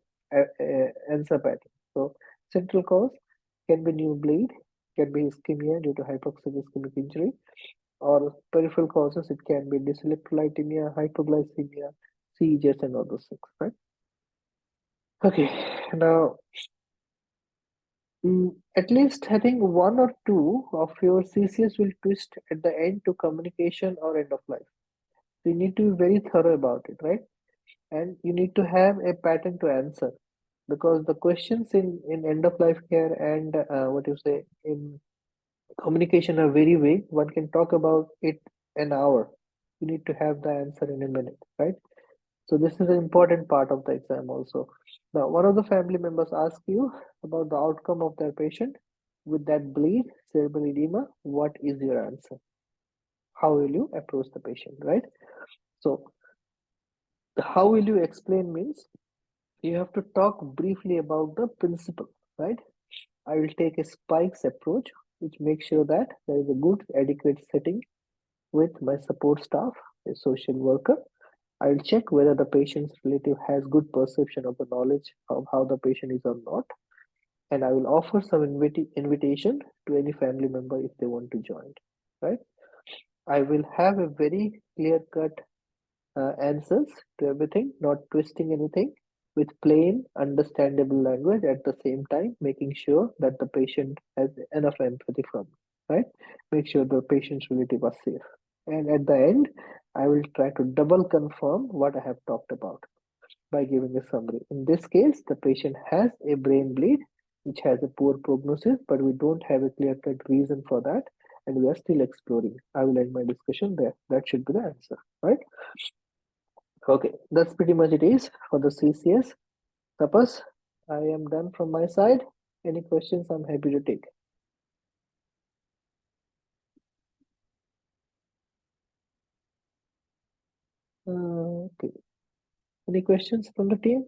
Speaker 1: answer pattern. So central cause can be new bleed, can be ischemia due to hypoxic ischemic injury, or peripheral causes. It can be dyselectrolytemia, hypoglycemia, seizures, and all those things, right? Okay, now at least I think one or two of your CCS will twist at the end to communication or end of life. So you need to be very thorough about it, right? And you need to have a pattern to answer, because the questions in end of life care and what you say in communication are very vague. One can talk about it an hour. You need to have the answer in a minute, right? So this is an important part of the exam also. Now, one of the family members ask you about the outcome of their patient with that bleed, cerebral edema. What is your answer? How will you approach the patient, right? So how will you explain means you have to talk briefly about the principle, right? I will take a spikes approach, which makes sure that there is a good, adequate setting with my support staff, a social worker. I will check whether the patient's relative has good perception of the knowledge of how the patient is or not, and I will offer some invitation to any family member if they want to join. Right? I will have a very clear-cut answers to everything, not twisting anything, with plain, understandable language at the same time, making sure that the patient has enough empathy from me, right? Make sure the patient's relative are safe. And at the end, I will try to double confirm what I have talked about by giving a summary. In this case, the patient has a brain bleed, which has a poor prognosis, but we don't have a clear-cut reason for that, and we are still exploring. I will end my discussion there. That should be the answer, right? Okay, that's pretty much it is for the CCS. Tapas, I am done from my side. Any questions, I'm happy to take. Okay. Any questions from the team?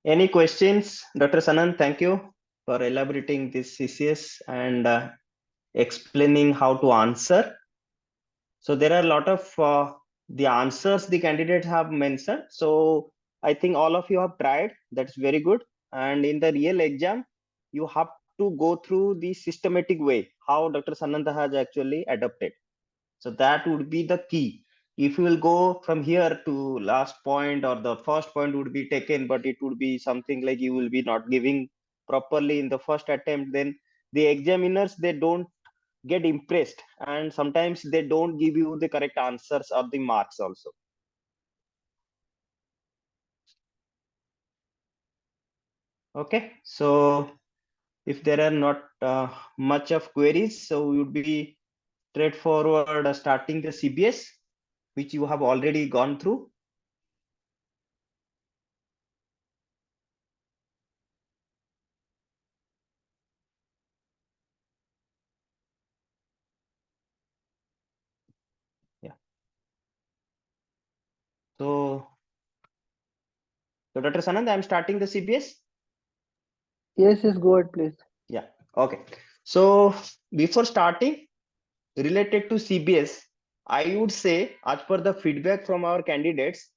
Speaker 2: Any questions, Dr. Sanand? Thank you for elaborating this CCS and explaining how to answer. So there are a lot of the answers the candidates have mentioned. So I think all of you have tried. That's very good. And in the real exam, you have to go through the systematic way how Dr. Sananda has actually adopted. So that would be the key. If you will go from here to last point, or the first point would be taken, but it would be something like you will be not giving properly in the first attempt, then the examiners, they don't get impressed, and sometimes they don't give you the correct answers or the marks also. Okay, so if there are not much of queries, so we would be straightforward starting the CBS, which you have already gone through. Yeah, So Dr. Sanand, I'm starting the CBS.
Speaker 1: Yes, go ahead, please.
Speaker 2: Yeah, okay. So before starting, related to CBS, I would say, as per the feedback from our candidates,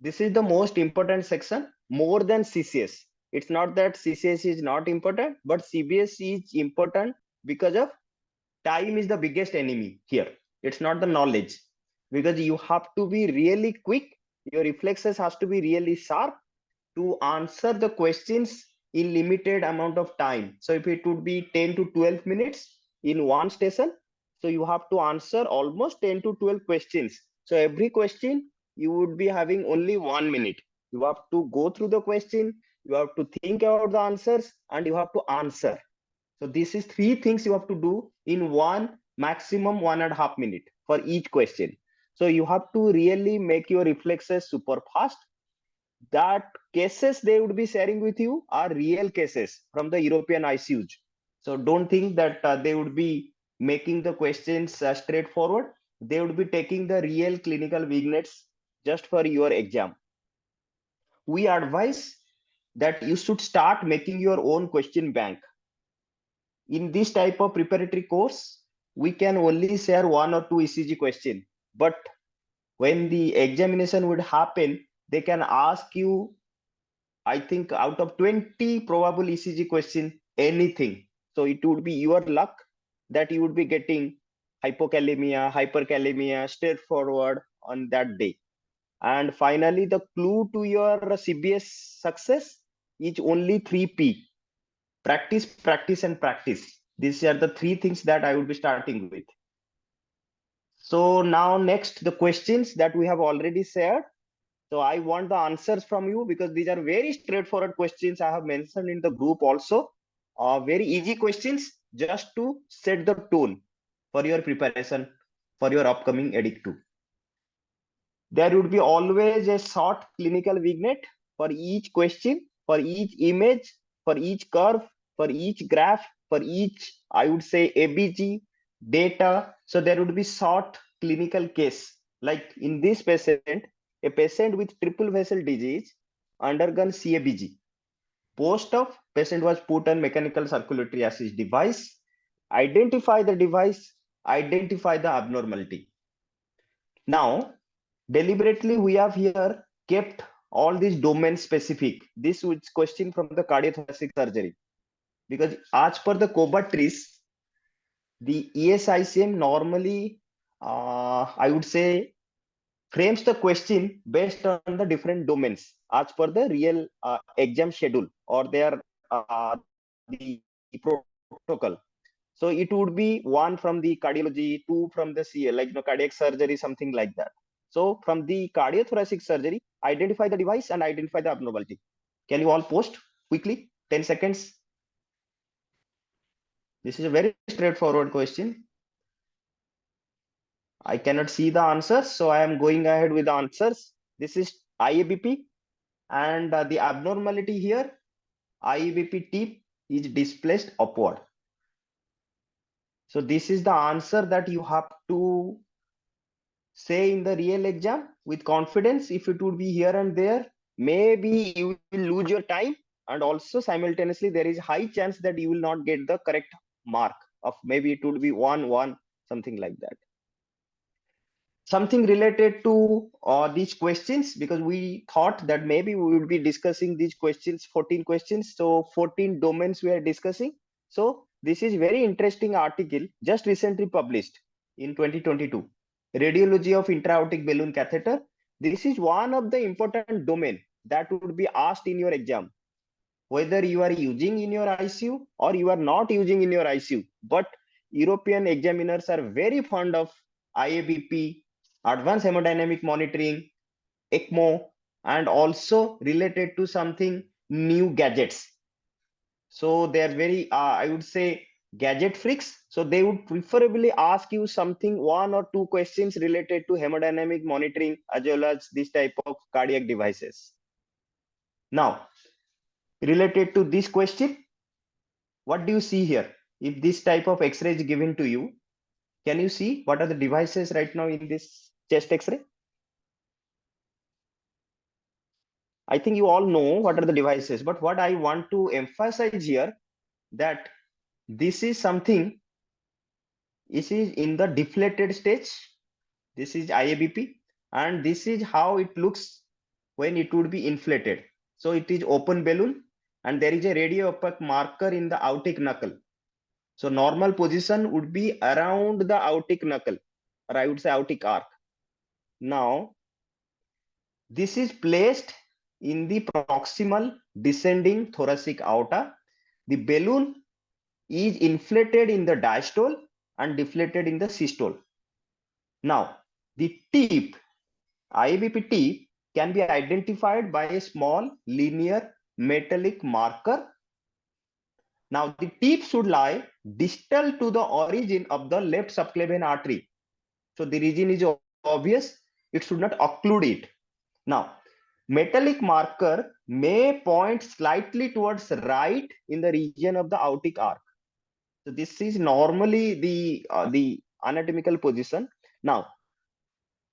Speaker 2: this is the most important section more than CCS. It's not that CCS is not important, but CBS is important because of time is the biggest enemy here. It's not the knowledge, because you have to be really quick. Your reflexes has to be really sharp to answer the questions in limited amount of time. So if it would be 10 to 12 minutes in one station, so you have to answer almost 10 to 12 questions. So every question you would be having only 1 minute. You have to go through the question, you have to think about the answers, and you have to answer. So this is three things you have to do in one maximum 1.5 minute for each question. So you have to really make your reflexes super fast. That cases they would be sharing with you are real cases from the European ICUs. So don't think that they would be making the questions straightforward. They would be taking the real clinical vignettes just for your exam. We advise that you should start making your own question bank. In this type of preparatory course, we can only share one or two ECG question, but when the examination would happen, they can ask you, I think, out of 20 probable ECG question, anything. So it would be your luck that you would be getting hypokalemia, hyperkalemia straightforward on that day. And finally, the clue to your CBS success is only 3P: practice, practice, and practice. These are the three things that I would be starting with. So now next, the questions that we have already shared. So I want the answers from you, because these are very straightforward questions I have mentioned in the group also. Very easy questions just to set the tone for your preparation for your upcoming EDIC 2. There would be always a short clinical vignette for each question, for each image, for each curve, for each graph, for each, I would say, ABG data. So there would be short clinical case. Like in this patient, a patient with triple vessel disease undergone CABG. Post of patient was put on mechanical circulatory assist device. Identify the device, identify the abnormality. Now, deliberately we have here kept all these domain specific. This was question from the cardiothoracic surgery, because as per the COBA TRICS, the ESICM normally, I would say, frames the question based on the different domains as per the real exam schedule or their the protocol. So it would be one from the cardiology, two from the CL, like cardiac surgery, something like that. So from the cardiothoracic surgery, identify the device and identify the abnormality. Can you all post quickly? 10 seconds. This is a very straightforward question. I cannot see the answers, so I am going ahead with the answers. This is IABP, and the abnormality here, IABP tip is displaced upward. So this is the answer that you have to say in the real exam with confidence. If it would be here and there, maybe you will lose your time, and also simultaneously there is high chance that you will not get the correct mark of, maybe it would be 1-1, something like that. Something related to these questions, because we thought that maybe we would be discussing these questions, 14 questions, so 14 domains we are discussing. So this is very interesting article just recently published in 2022, radiology of intra-aortic balloon catheter. This is one of the important domain that would be asked in your exam, whether you are using in your ICU or you are not using in your ICU. But European examiners are very fond of IABP, advanced hemodynamic monitoring, ECMO, and also related to something new gadgets. So they are very, I would say, gadget freaks. So they would preferably ask you something, one or two questions related to hemodynamic monitoring as well as this type of cardiac devices. Now, related to this question, what do you see here? If this type of X-ray is given to you, can you see what are the devices right now in this chest X-ray? I think you all know what are the devices, but what I want to emphasize here that this is something, this is in the deflated stage. This is IABP, and this is how it looks when it would be inflated. So it is open balloon, and there is a radio opaque marker in the aortic knuckle. So normal position would be around the aortic knuckle, or I would say aortic arc. Now, this is placed in the proximal descending thoracic aorta. The balloon is inflated in the diastole and deflated in the systole. Now, the tip, IABP tip, can be identified by a small linear metallic marker. Now, the tip should lie distal to the origin of the left subclavian artery. So the region is obvious, it should not occlude it. Now, metallic marker may point slightly towards right in the region of the aortic arc. So this is normally the anatomical position. Now,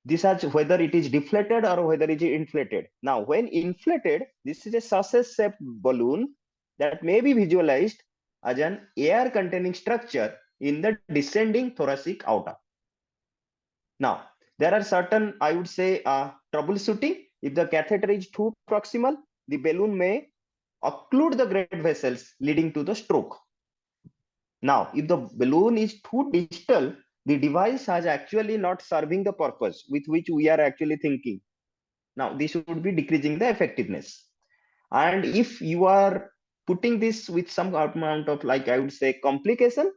Speaker 2: this has whether it is deflated or whether it is inflated. Now, when inflated, this is a sausage-shaped balloon that may be visualized as an air-containing structure in the descending thoracic aorta. Now, there are certain, I would say, troubleshooting. If the catheter is too proximal, the balloon may occlude the great vessels, leading to the stroke. Now, if the balloon is too distal, the device has actually not serving the purpose with which we are actually thinking. Now, this would be decreasing the effectiveness. And if you are putting this with some amount of, like I would say, complication,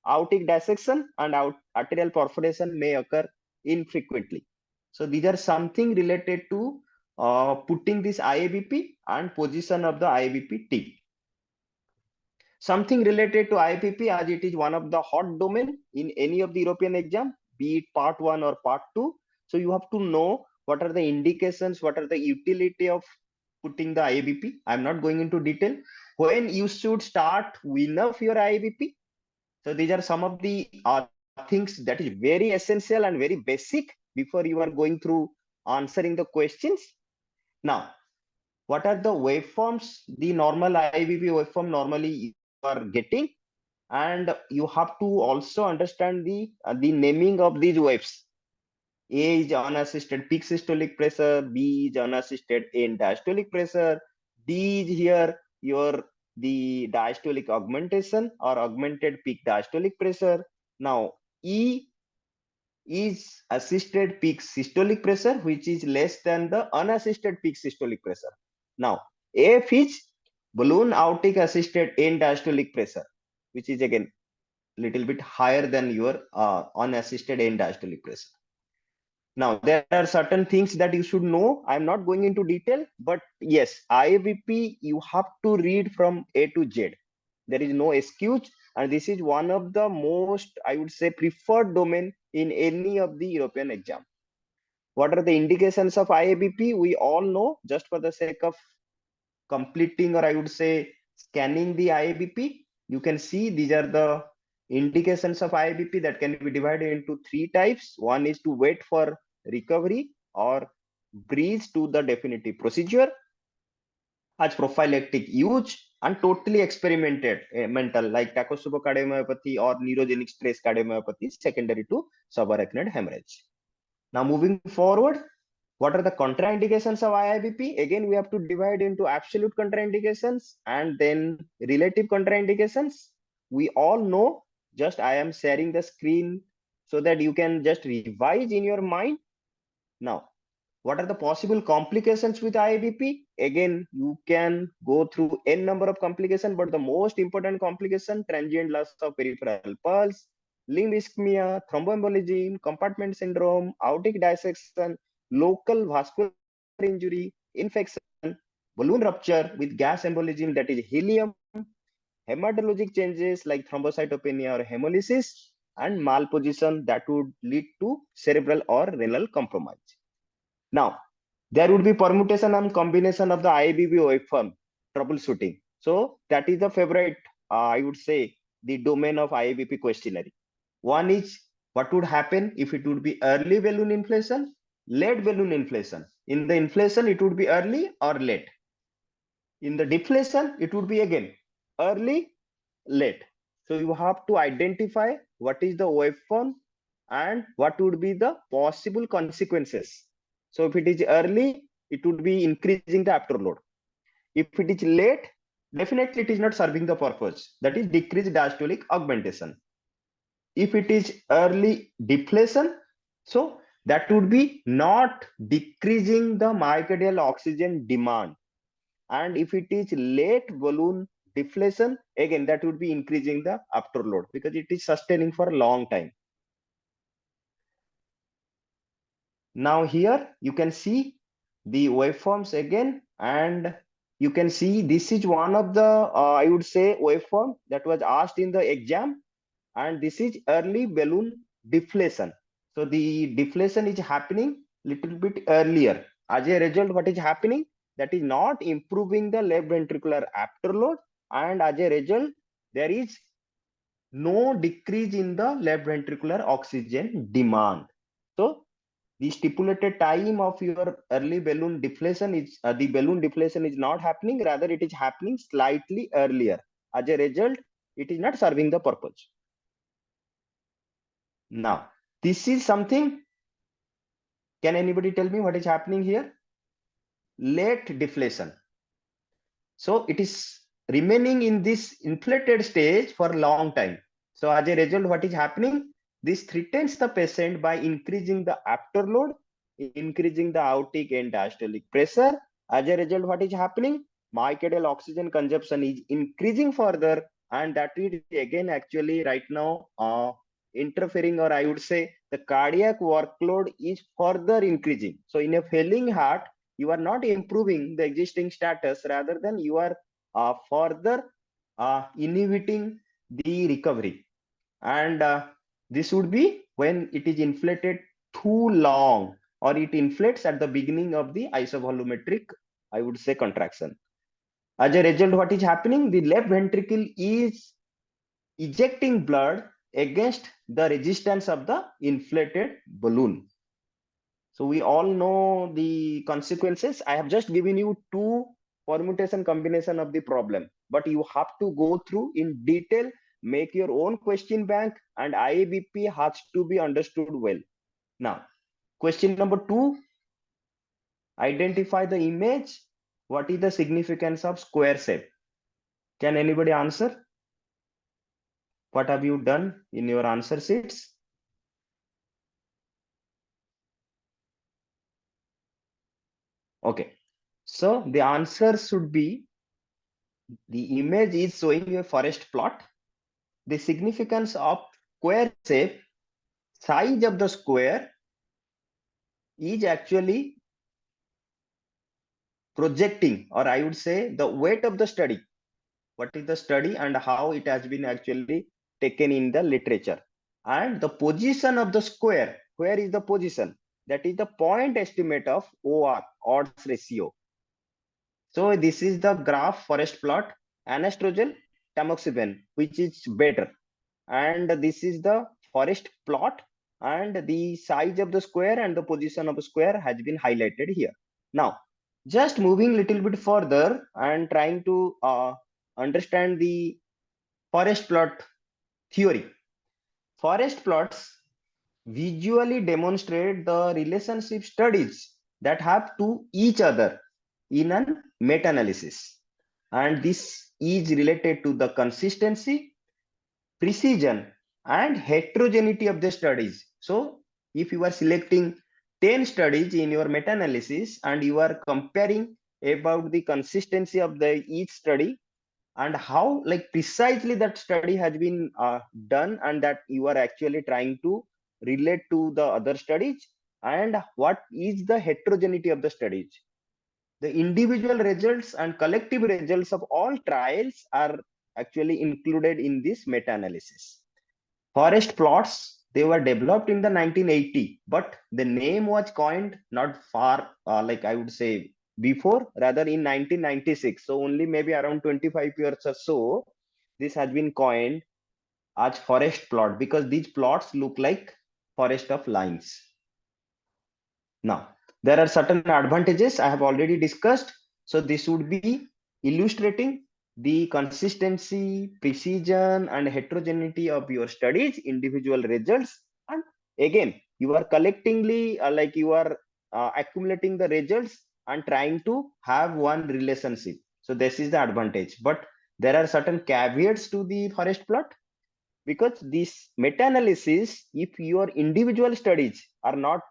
Speaker 2: aortic dissection and arterial perforation may occur infrequently. So these are something related to putting this IABP and position of the IABP tip. Something related to IABP, as it is one of the hot domain in any of the European exam, be it part 1 or part 2. So you have to know what are the indications, what are the utility of putting the IABP. I'm not going into detail. When you should start win of your IABP. So these are some of the things that is very essential and very basic before you are going through answering the questions. Now, what are the waveforms? The normal IABP waveform normally you are getting, and you have to also understand the naming of these waves. A is unassisted peak systolic pressure, B is unassisted end diastolic pressure, D is here the diastolic augmentation or augmented peak diastolic pressure. Now, E is assisted peak systolic pressure, which is less than the unassisted peak systolic pressure. Now, F is balloon aortic assisted end diastolic pressure, which is again little bit higher than your unassisted end diastolic pressure. Now, there are certain things that you should know. I'm not going into detail, but yes, IABP, you have to read from A to Z. There is no excuse, and this is one of the most, I would say, preferred domain in any of the European exam. What are the indications of IABP? We all know, just for the sake of completing, or I would say scanning the IABP, you can see these are the indications of IABP that can be divided into 3 types. One is to wait for recovery or breeze to the definitive procedure, as prophylactic use, and totally experimented mental like tachycardiomyopathy or neurogenic stress cardiomyopathy secondary to subarachnoid hemorrhage. Now moving forward, what are the contraindications of IABP? Again, we have to divide into absolute contraindications and then relative contraindications. We all know, just I am sharing the screen so that you can just revise in your mind. Now, what are the possible complications with IABP? Again, you can go through n number of complications, but the most important complication, transient loss of peripheral pulse, limb ischemia, thromboembolism, compartment syndrome, aortic dissection, local vascular injury, infection, balloon rupture with gas embolism, that is helium, hematologic changes like thrombocytopenia or hemolysis, and malposition that would lead to cerebral or renal compromise. Now, there would be permutation and combination of the IABP waveform troubleshooting. So that is the favorite, I would say, the domain of IABP questionnaire. One is what would happen if it would be early balloon inflation, late balloon inflation. In the inflation, it would be early or late. In the deflation, it would be again early, late. So you have to identify what is the waveform and what would be the possible consequences. So if it is early, it would be increasing the afterload. If it is late, definitely it is not serving the purpose. That is decreased diastolic augmentation. If it is early deflation, so that would be not decreasing the myocardial oxygen demand. And if it is late balloon deflation, again that would be increasing the afterload because it is sustaining for a long time. Now here you can see the waveforms again, and you can see this is one of the I would say waveform that was asked in the exam, and this is early balloon deflation. So the deflation is happening little bit earlier. As a result, what is happening? That is not improving the left ventricular afterload, and as a result, there is no decrease in the left ventricular oxygen demand. So the stipulated time of your early balloon deflation is the balloon deflation is not happening, rather it is happening slightly earlier. As a result, it is not serving the purpose. Now, this is something. Can anybody tell me what is happening here? Late deflation. So it is remaining in this inflated stage for a long time. So as a result, what is happening? This threatens the patient by increasing the afterload, increasing the aortic and diastolic pressure. As a result, what is happening? Myocardial oxygen consumption is increasing further, and that is again actually right now interfering, or I would say the cardiac workload is further increasing. So in a failing heart, you are not improving the existing status, rather than you are further inhibiting the recovery. And this would be when it is inflated too long, or it inflates at the beginning of the isovolumetric, I would say, contraction. As a result, what is happening? The left ventricle is ejecting blood against the resistance of the inflated balloon. So we all know the consequences. I have just given you two permutation combination of the problem, but you have to go through in detail, make your own question bank, and IABP has to be understood well. Now, question number 2, identify the image. What is the significance of square shape? Can anybody answer? What have you done in your answer sheets? Okay, so the answer should be, the image is showing a forest plot. The significance of square shape, size of the square is actually projecting, or I would say the weight of the study. What is the study and how it has been actually taken in the literature. And the position of the square, where is the position? That is the point estimate of OR, odds ratio. So this is the graph forest plot, anastrozole, tamoxifen, which is better. And this is the forest plot, and the size of the square and the position of the square has been highlighted here. Now, just moving a little bit further and trying to understand the forest plot theory. Forest plots visually demonstrate the relationship studies that have to each other in a meta-analysis, and this is related to the consistency, precision, and heterogeneity of the studies. So if you are selecting 10 studies in your meta-analysis and you are comparing about the consistency of the each study and how like precisely that study has been done, and that you are actually trying to relate to the other studies, and what is the heterogeneity of the studies. The individual results and collective results of all trials are actually included in this meta-analysis. Forest plots, they were developed in the 1980, but the name was coined not far, like I would say before, rather in 1996. So only maybe around 25 years or so, this has been coined as forest plot, because these plots look like forest of lines. Now, There are certain advantages I have already discussed. So this would be illustrating the consistency, precision, and heterogeneity of your studies, individual results. And again, you are collectively, like you are accumulating the results and trying to have one relationship. So this is the advantage. But there are certain caveats to the forest plot, because this meta-analysis, if your individual studies are not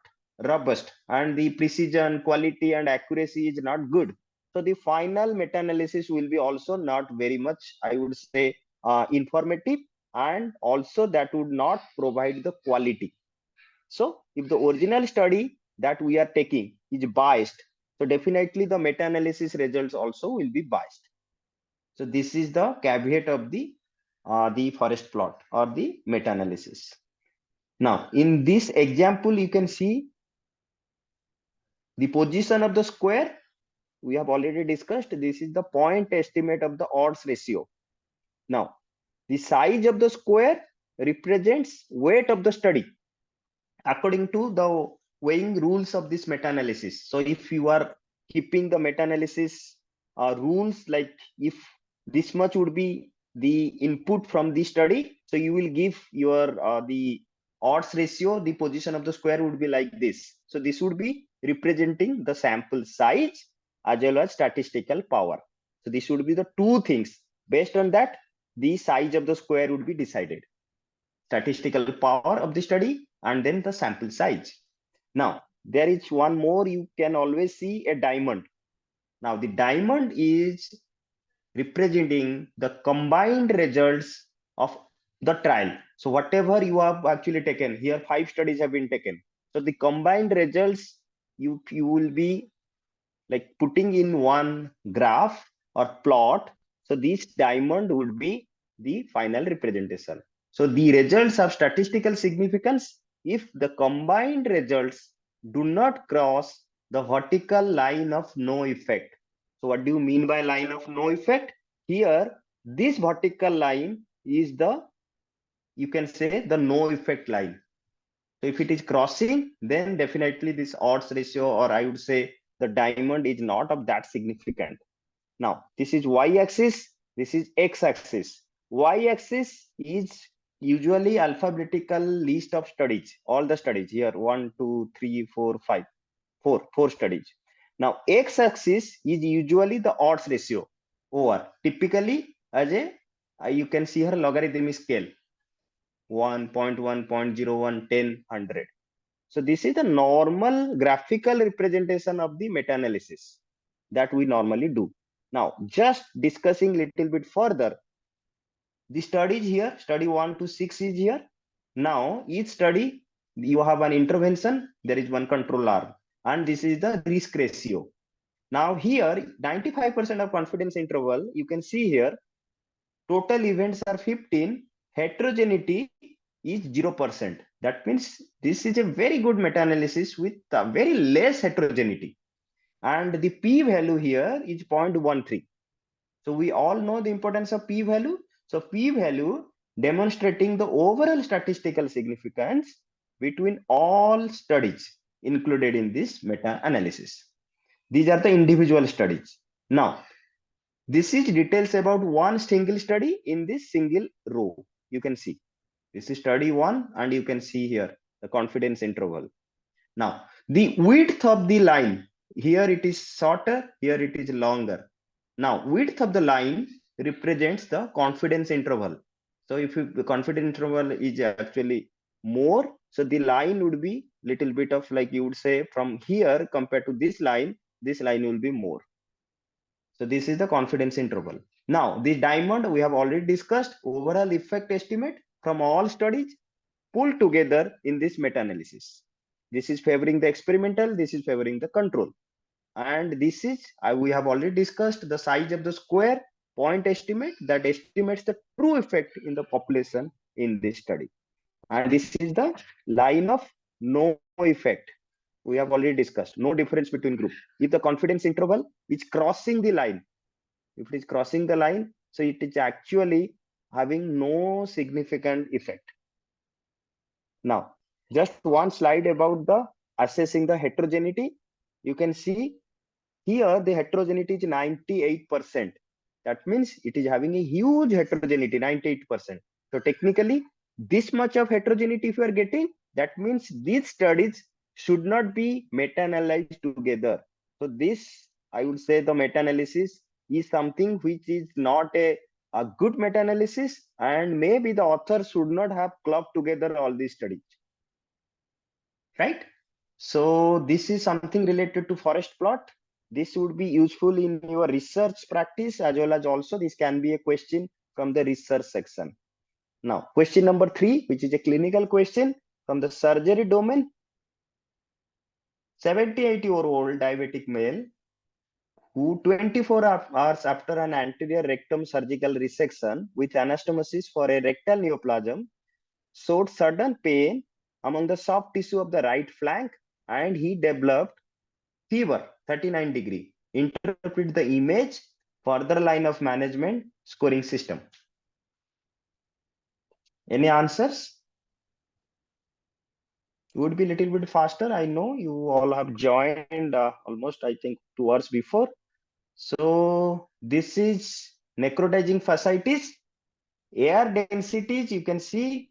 Speaker 2: robust and the precision, quality, and accuracy is not good, so the final meta-analysis will be also not very much, I would say, informative, and also that would not provide the quality. So if the original study that we are taking is biased, so definitely the meta-analysis results also will be biased. So this is the caveat of the forest plot or the meta-analysis. Now, in this example, you can see the position of the square. We have already discussed. This is the point estimate of the odds ratio. Now, the size of the square represents weight of the study according to the weighing rules of this meta-analysis. So if you are keeping the meta-analysis rules, like if this much would be the input from the study, so you will give your the odds ratio, the position of the square would be like this. So this would be representing the sample size as well as statistical power. So this would be the two things. Based on that, the size of the square would be decided: statistical power of the study and then the sample size. Now, there is one more. You can always see a diamond. Now, the diamond is representing the combined results of the trial. So whatever you have actually taken here, 5 studies have been taken. So the combined results, you will be like putting in one graph or plot. So this diamond would be the final representation. So the results have statistical significance if the combined results do not cross the vertical line of no effect. So what do you mean by line of no effect? Here, this vertical line is the, you can say, the no effect line. So if it is crossing, then definitely this odds ratio, or I would say the diamond, is not of that significant. Now, this is y-axis, this is x-axis. Y-axis is usually alphabetical list of studies, all the studies here, 1, 2, 3, 4, 5, 4 studies. Now, x-axis is usually the odds ratio over, typically as a, you can see here logarithmic scale, 1, 0.1, 0.01, 10, 100. So this is the normal graphical representation of the meta-analysis that we normally do. Now, just discussing little bit further, the studies here, study 1 to 6 is here. Now, each study, you have an intervention, there is one control arm, and this is the risk ratio. Now here, 95% of confidence interval, you can see here, total events are 15, heterogeneity is 0%. That means this is a very good meta-analysis with very less heterogeneity. And the p-value here is 0.13. So we all know the importance of p-value. So p-value demonstrating the overall statistical significance between all studies included in this meta-analysis. These are the individual studies. Now, this is details about one single study in this single row. You can see this is study 1, and you can see here the confidence interval. Now, the width of the line, here it is shorter, here it is longer. Now, width of the line represents the confidence interval. So if the confidence interval is actually more, so the line would be little bit of, like you would say, from here compared to this line will be more. So this is the confidence interval. Now, this diamond we have already discussed, overall effect estimate from all studies pulled together in this meta-analysis. This is favoring the experimental, this is favoring the control. And this is, we have already discussed the size of the square point estimate that estimates the true effect in the population in this study. And this is the line of no effect. We have already discussed no difference between group. If the confidence interval is crossing the line, if it is crossing the line, so it is actually having no significant effect. Now, just one slide about the assessing the heterogeneity. you can see here the heterogeneity is 98%. That means it is having a huge heterogeneity, 98%. So technically, this much of heterogeneity if you are getting, that means these studies should not be meta-analyzed together. So this, I would say, the meta-analysis is something which is not a good meta-analysis, and maybe the author should not have clubbed together all these studies, right? So this is something related to forest plot. This would be useful in your research practice, as well as also this can be a question from the research section. Now, question number 3, which is a clinical question from the surgery domain. 78-year-old diabetic male who 24 hours after an anterior rectum surgical resection with anastomosis for a rectal neoplasm showed sudden pain among the soft tissue of the right flank, and he developed fever 39 degree. Interpret the image, further line of management, scoring system. Any answers? It would be a little bit faster. I know you all have joined almost, I think, 2 hours before. So this is necrotizing fasciitis. Air densities, you can see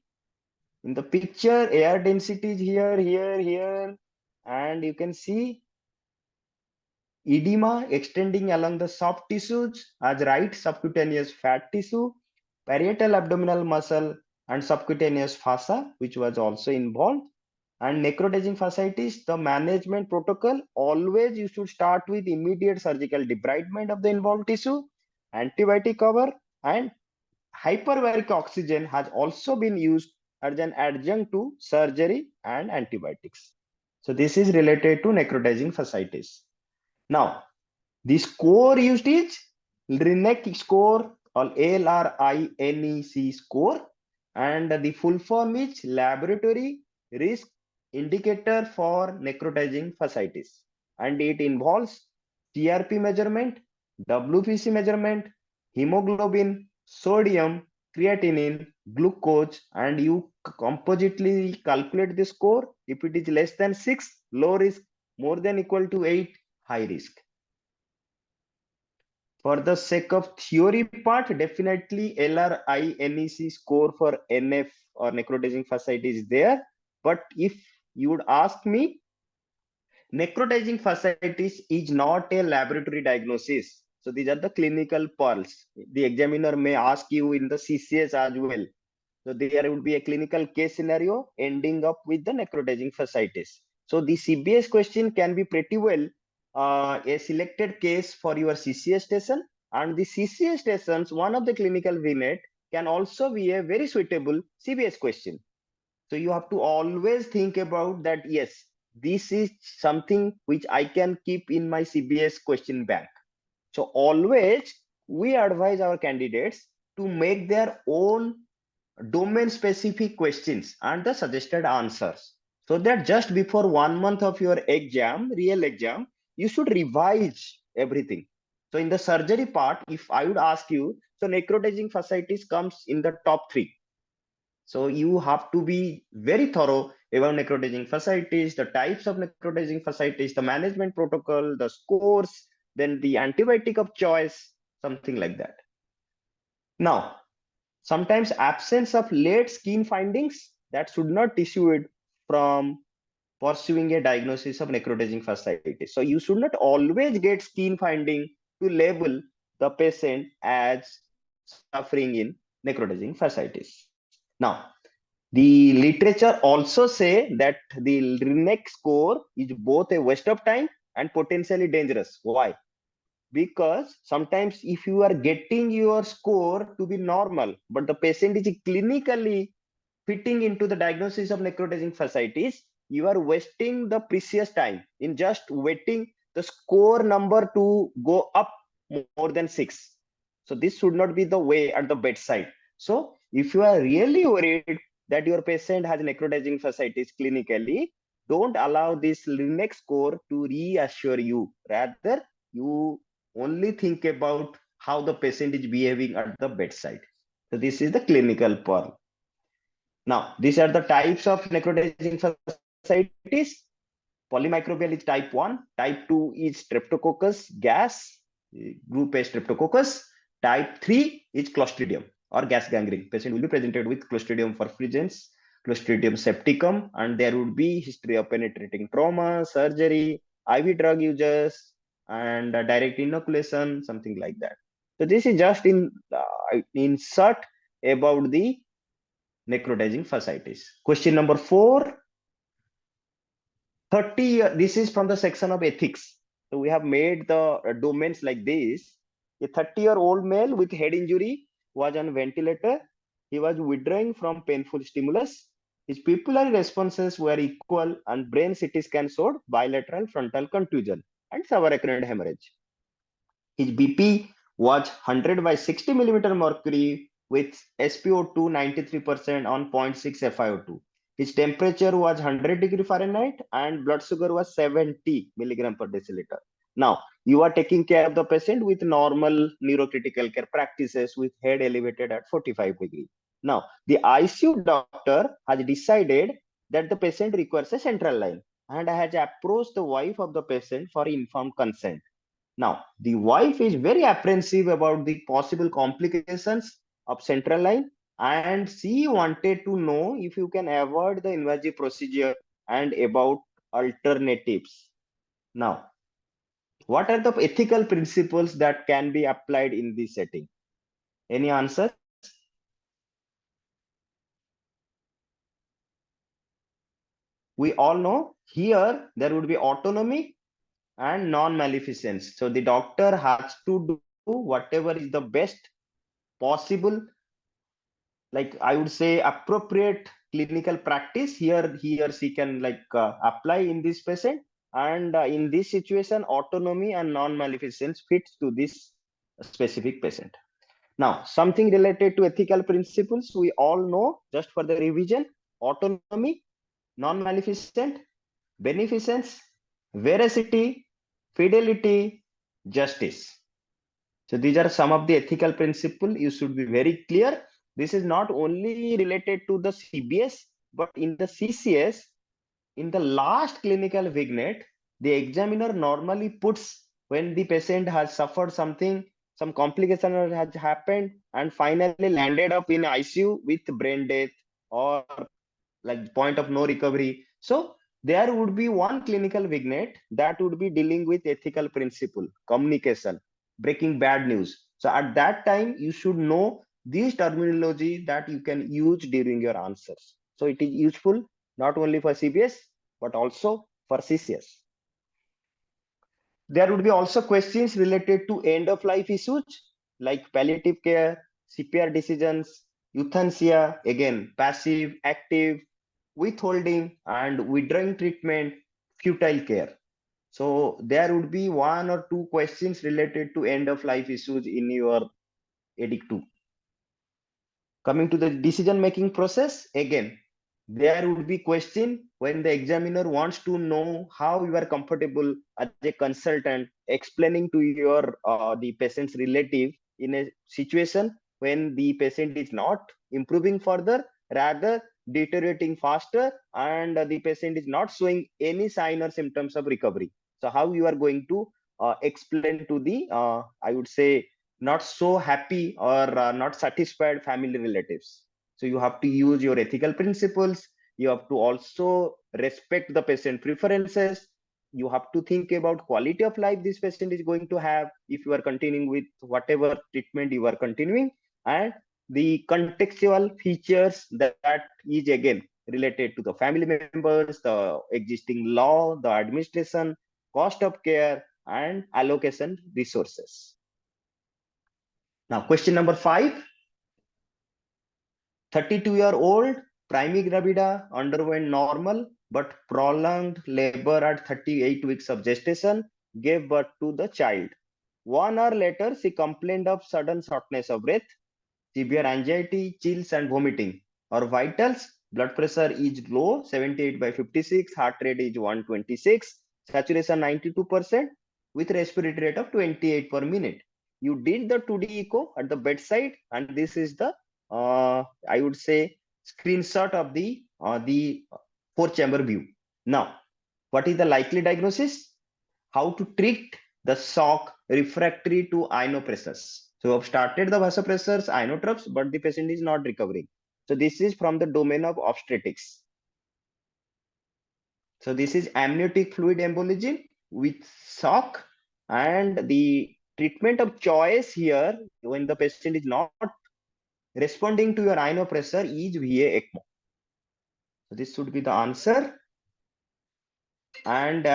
Speaker 2: in the picture, air densities here, here, and you can see edema extending along the soft tissues as right subcutaneous fat tissue, parietal abdominal muscle, and subcutaneous fascia, which was also involved. And necrotizing fasciitis, the management protocol, always you should start with immediate surgical debridement of the involved tissue, antibiotic cover, and hyperbaric oxygen has also been used as an adjunct to surgery and antibiotics. So this is related to necrotizing fasciitis. Now, the score used is LRINEC score or LRINEC score, and the full form is Laboratory Risk Indicator for Necrotizing Fasciitis, and it involves CRP measurement, WBC measurement, hemoglobin, sodium, creatinine, glucose, and you compositely calculate the score. If it is less than 6, low risk, more than equal to 8, high risk. For the sake of theory part, definitely LRINEC score for NF or necrotizing fasciitis is there. But if you would ask me, necrotizing fasciitis is not a laboratory diagnosis. So these are the clinical pearls. The examiner may ask you in the CCS as well. So there would be a clinical case scenario ending up with the necrotizing fasciitis. So the CBS question can be pretty well a selected case for your CCS station, and the CCS stations, one of the clinical vignette can also be a very suitable CBS question. So you have to always think about that, yes, this is something which I can keep in my CBS question bank. So always we advise our candidates to make their own domain specific questions and the suggested answers, so that just before 1 month of your exam, real exam, you should revise everything. So in the surgery part, if I would ask you, so necrotizing fasciitis comes in the top 3. So you have to be very thorough about necrotizing fasciitis, the types of necrotizing fasciitis, the management protocol, the scores, then the antibiotic of choice, something like that. Now, sometimes absence of late skin findings that should not dissuade from pursuing a diagnosis of necrotizing fasciitis. So you should not always get skin finding to label the patient as suffering in necrotizing fasciitis. Now, the literature also say that the RINEC score is both a waste of time and potentially dangerous. Why? Because sometimes if you are getting your score to be normal, but the patient is clinically fitting into the diagnosis of necrotizing fasciitis, you are wasting the precious time in just waiting the score number to go up more than 6. So this should not be the way at the bedside. So if you are really worried that your patient has necrotizing fasciitis clinically, don't allow this LINEC score to reassure you. Rather, you only think about how the patient is behaving at the bedside. So this is the clinical pearl. Now, these are the types of necrotizing fasciitis. polymicrobial is type 1, type 2 is streptococcus gas, group A streptococcus, type 3 is clostridium or gas gangrene. Patient will be presented with Clostridium perfringens, Clostridium septicum, and there would be history of penetrating trauma, surgery, IV drug users, and direct inoculation, something like that. So this is just in short about the necrotizing fasciitis. Question number 4. 30, this is from the section of ethics. So we have made the domains like this. A 30-year-old male with head injury was on ventilator. He was withdrawing from painful stimulus. His pupillary responses were equal and brain CT scan showed bilateral frontal contusion and subarachnoid hemorrhage. His BP was 100 by 60 millimeter mercury with SpO2 93% on 0.6 FiO2. His temperature was 100 degree Fahrenheit and blood sugar was 70 milligram per deciliter. Now, you are taking care of the patient with normal neurocritical care practices with head elevated at 45 degree. Now, the ICU doctor has decided that the patient requires a central line and has approached the wife of the patient for informed consent. Now, the wife is very apprehensive about the possible complications of central line, and she wanted to know if you can avoid the invasive procedure and about alternatives. Now, what are the ethical principles that can be applied in this setting? Any answers? We all know here there would be autonomy and non-maleficence. So the doctor has to do whatever is the best possible, like I would say appropriate clinical practice here he or she can apply in this patient, and in this situation autonomy and non-maleficence fits to this specific patient. Now something related to ethical principles we all know, just for the revision: autonomy, non-maleficent, beneficence, veracity, fidelity, justice. So these are some of the ethical principles you should be very clear. This is not only related to the CBS, but in the CCS, in the last clinical vignette, the examiner normally puts when the patient has suffered something, some complication has happened, and finally landed up in ICU with brain death or like point of no recovery. So there would be one clinical vignette that would be dealing with ethical principle, communication, breaking bad news. So at that time, you should know these terminology that you can use during your answers. So it is useful not only for CBS, but also for CCS. There would be also questions related to end of life issues like palliative care, CPR decisions, euthanasia, again, passive, active, withholding and withdrawing treatment, futile care. So there would be one or two questions related to end of life issues in your EDIC 2. Coming to the decision making process, again, there would be question when the examiner wants to know how you are comfortable as a consultant explaining to your the patient's relative in a situation when the patient is not improving further, rather deteriorating faster, and the patient is not showing any sign or symptoms of recovery. So how you are going to explain to the I would say not so happy or not satisfied family relatives. So you have to use your ethical principles. You have to also respect the patient preferences. You have to think about quality of life this patient is going to have if you are continuing with whatever treatment you are continuing, and the contextual features that is again related to the family members, the existing law, the administration, cost of care, and allocation resources. Now, question number 5. 32-year-old primigravida underwent normal but prolonged labor at 38 weeks of gestation, gave birth to the child. 1 hour later, she complained of sudden shortness of breath, severe anxiety, chills, and vomiting. Her vitals: blood pressure is low, 78 by 56, heart rate is 126, saturation 92%, with respiratory rate of 28 per minute. You did the 2D echo at the bedside, and this is the I would say screenshot of the 4-chamber view. Now, What is the likely diagnosis? How to treat the shock refractory to inopressors. So we have started the vasopressors, inotropes, but the patient is not recovering. So this is from the domain of obstetrics. So this is amniotic fluid embolism with shock, and the treatment of choice here when the patient is not responding to your inopressor is VA ECMO. So this should be the answer. And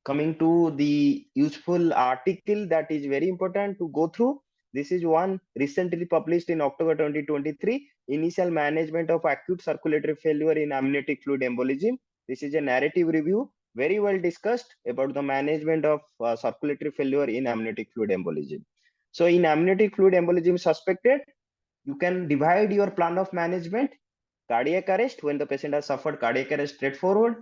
Speaker 2: coming to the useful article that is very important to go through. This is one recently published in October 2023, Initial Management of Acute Circulatory Failure in Amniotic Fluid Embolism. This is a narrative review, very well discussed about the management of circulatory failure in amniotic fluid embolism. So in amniotic fluid embolism suspected, you can divide your plan of management. Cardiac arrest, when the patient has suffered cardiac arrest, straightforward.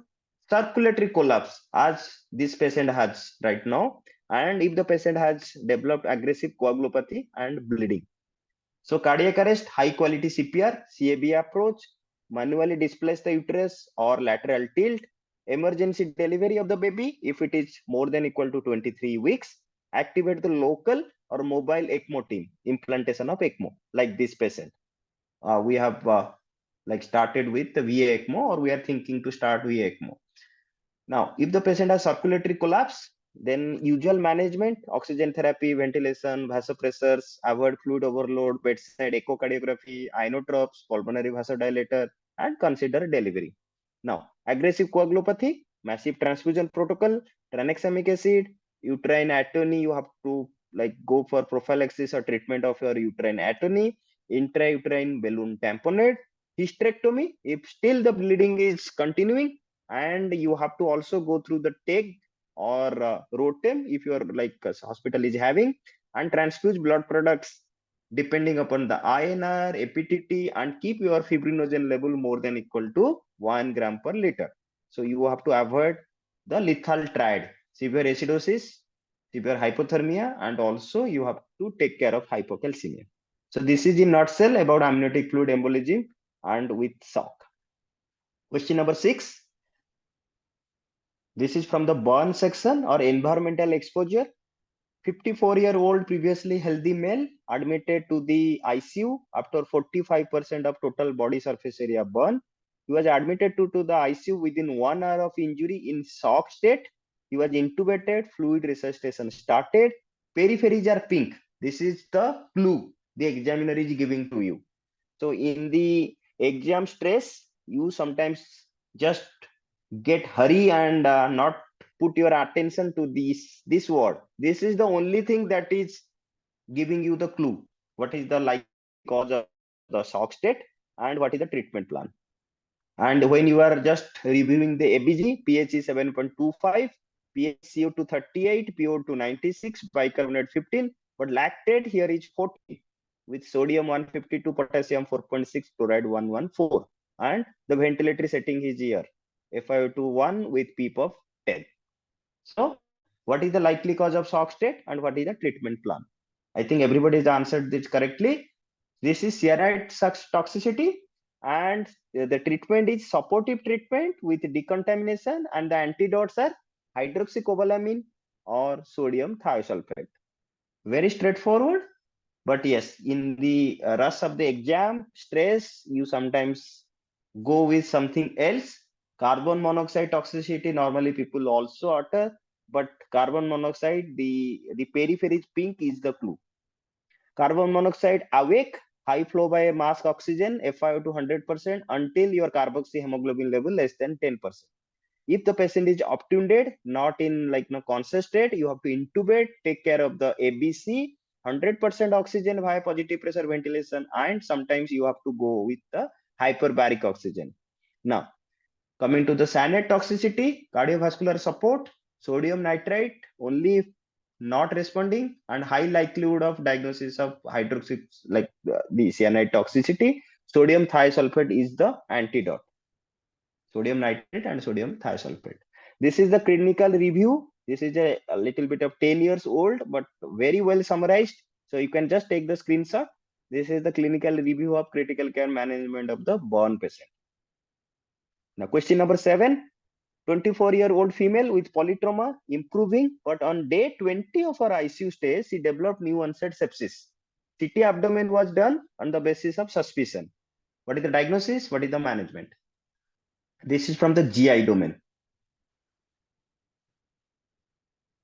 Speaker 2: Circulatory collapse, as this patient has right now, and if the patient has developed aggressive coagulopathy and bleeding. So cardiac arrest, high quality CPR, CAB approach, manually displace the uterus or lateral tilt, emergency delivery of the baby if it is more than equal to 23 weeks, activate the local or mobile ECMO team, implantation of ECMO, like this patient. We have like started with the VA ECMO, or we are thinking to start VA ECMO. Now, if the patient has circulatory collapse, then usual management, oxygen therapy, ventilation, vasopressors, avoid fluid overload, bedside echocardiography, inotropes, pulmonary vasodilator, and consider delivery. Now, aggressive coagulopathy, massive transfusion protocol, tranexamic acid, uterine atony, you have to like go for prophylaxis or treatment of your uterine atony, intrauterine balloon tamponade, hysterectomy, if still the bleeding is continuing, and you have to also go through the TEG or ROTEM if your like hospital is having, and transfuse blood products depending upon the INR, APTT, and keep your fibrinogen level more than equal to 1 gram per liter. So you have to avoid the lethal triad, severe acidosis, severe hypothermia, and also you have to take care of hypocalcemia. So this is in nutshell about amniotic fluid embolism and with shock. Question number 6. This is from the burn section or environmental exposure. 54-year-old previously healthy male admitted to the ICU after 45% of total body surface area burn. He was admitted to the ICU within 1 hour of injury in shock state. He was intubated, fluid resuscitation started. Peripheries are pink. This is the clue the examiner is giving to you. So in the exam stress, you sometimes just get hurry and not put your attention to this word. This is the only thing that is giving you the clue. What is the likely cause of the shock state and what is the treatment plan? And when you are just reviewing the ABG, pH is 7.25, pH CO2 38, PO2 96, bicarbonate 15, but lactate here is 40 with sodium 152, potassium 4.6, chloride 114, and the ventilatory setting is here, FiO2 1 with PEEP of 10. So what is the likely cause of shock state and what is the treatment plan? I think everybody has answered this correctly. This is cyanide toxicity, and the treatment is supportive treatment with decontamination, and the antidotes are hydroxycobalamin or sodium thiosulfate. Very straightforward. But yes, in the rush of the exam stress, you sometimes go with something else. Carbon monoxide toxicity, normally people also utter, but carbon monoxide, the periphery is pink is the clue. Carbon monoxide awake, high flow by mask oxygen, FiO2 100% until your carboxyhemoglobin level less than 10%. If the patient is obtunded, not in like no conscious state, you have to intubate, take care of the ABC, 100% oxygen via positive pressure ventilation, and sometimes you have to go with the hyperbaric oxygen. Now, coming to the cyanide toxicity, cardiovascular support, sodium nitrite only if not responding, and high likelihood of diagnosis of hydroxy, like the cyanide toxicity. Sodium thiosulfate is the antidote. Sodium nitrate and sodium thiosulfate. This is the clinical review. This is a little bit of 10 years old, but very well summarized. So you can just take the screenshot. This is the clinical review of critical care management of the burn patient. Now, question number 7. 24-year-old female with polytrauma, improving, but on day 20 of her ICU stay, she developed new onset sepsis. CT abdomen was done on the basis of suspicion. What is the diagnosis? What is the management? This is from the GI domain.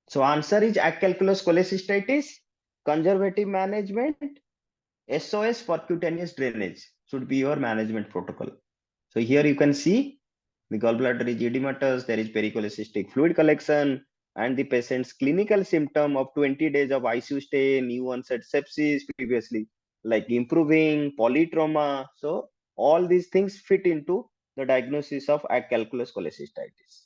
Speaker 2: So answer is calculus cholecystitis, conservative management, SOS percutaneous drainage should be your management protocol. So here you can see the gallbladder is edematous, there is pericholecystic fluid collection, and the patient's clinical symptom of 20 days of ICU stay, new onset sepsis previously, like improving, polytrauma. So all these things fit into the diagnosis of calculus cholecystitis.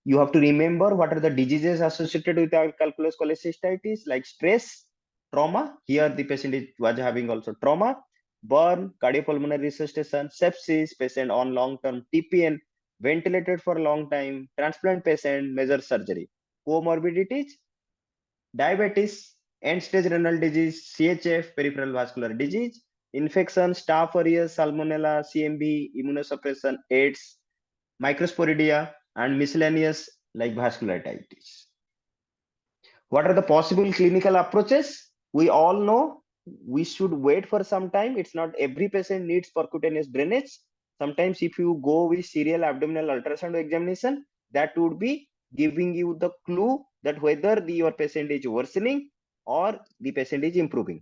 Speaker 2: You have to remember what are the diseases associated with calculus cholecystitis, like stress, trauma. Here the patient was having also trauma, burn, cardiopulmonary resuscitation, sepsis, patient on long-term TPN, ventilated for a long time, transplant patient, major surgery. Comorbidities, diabetes, end-stage renal disease, CHF, peripheral vascular disease, infection, staph aureus, salmonella, CMV, immunosuppression, AIDS, microsporidia, and miscellaneous like vasculititis. What are the possible clinical approaches? We all know we should wait for some time. It's not every patient needs percutaneous drainage. Sometimes if you go with serial abdominal ultrasound examination, that would be giving you the clue that whether your patient is worsening or the patient is improving.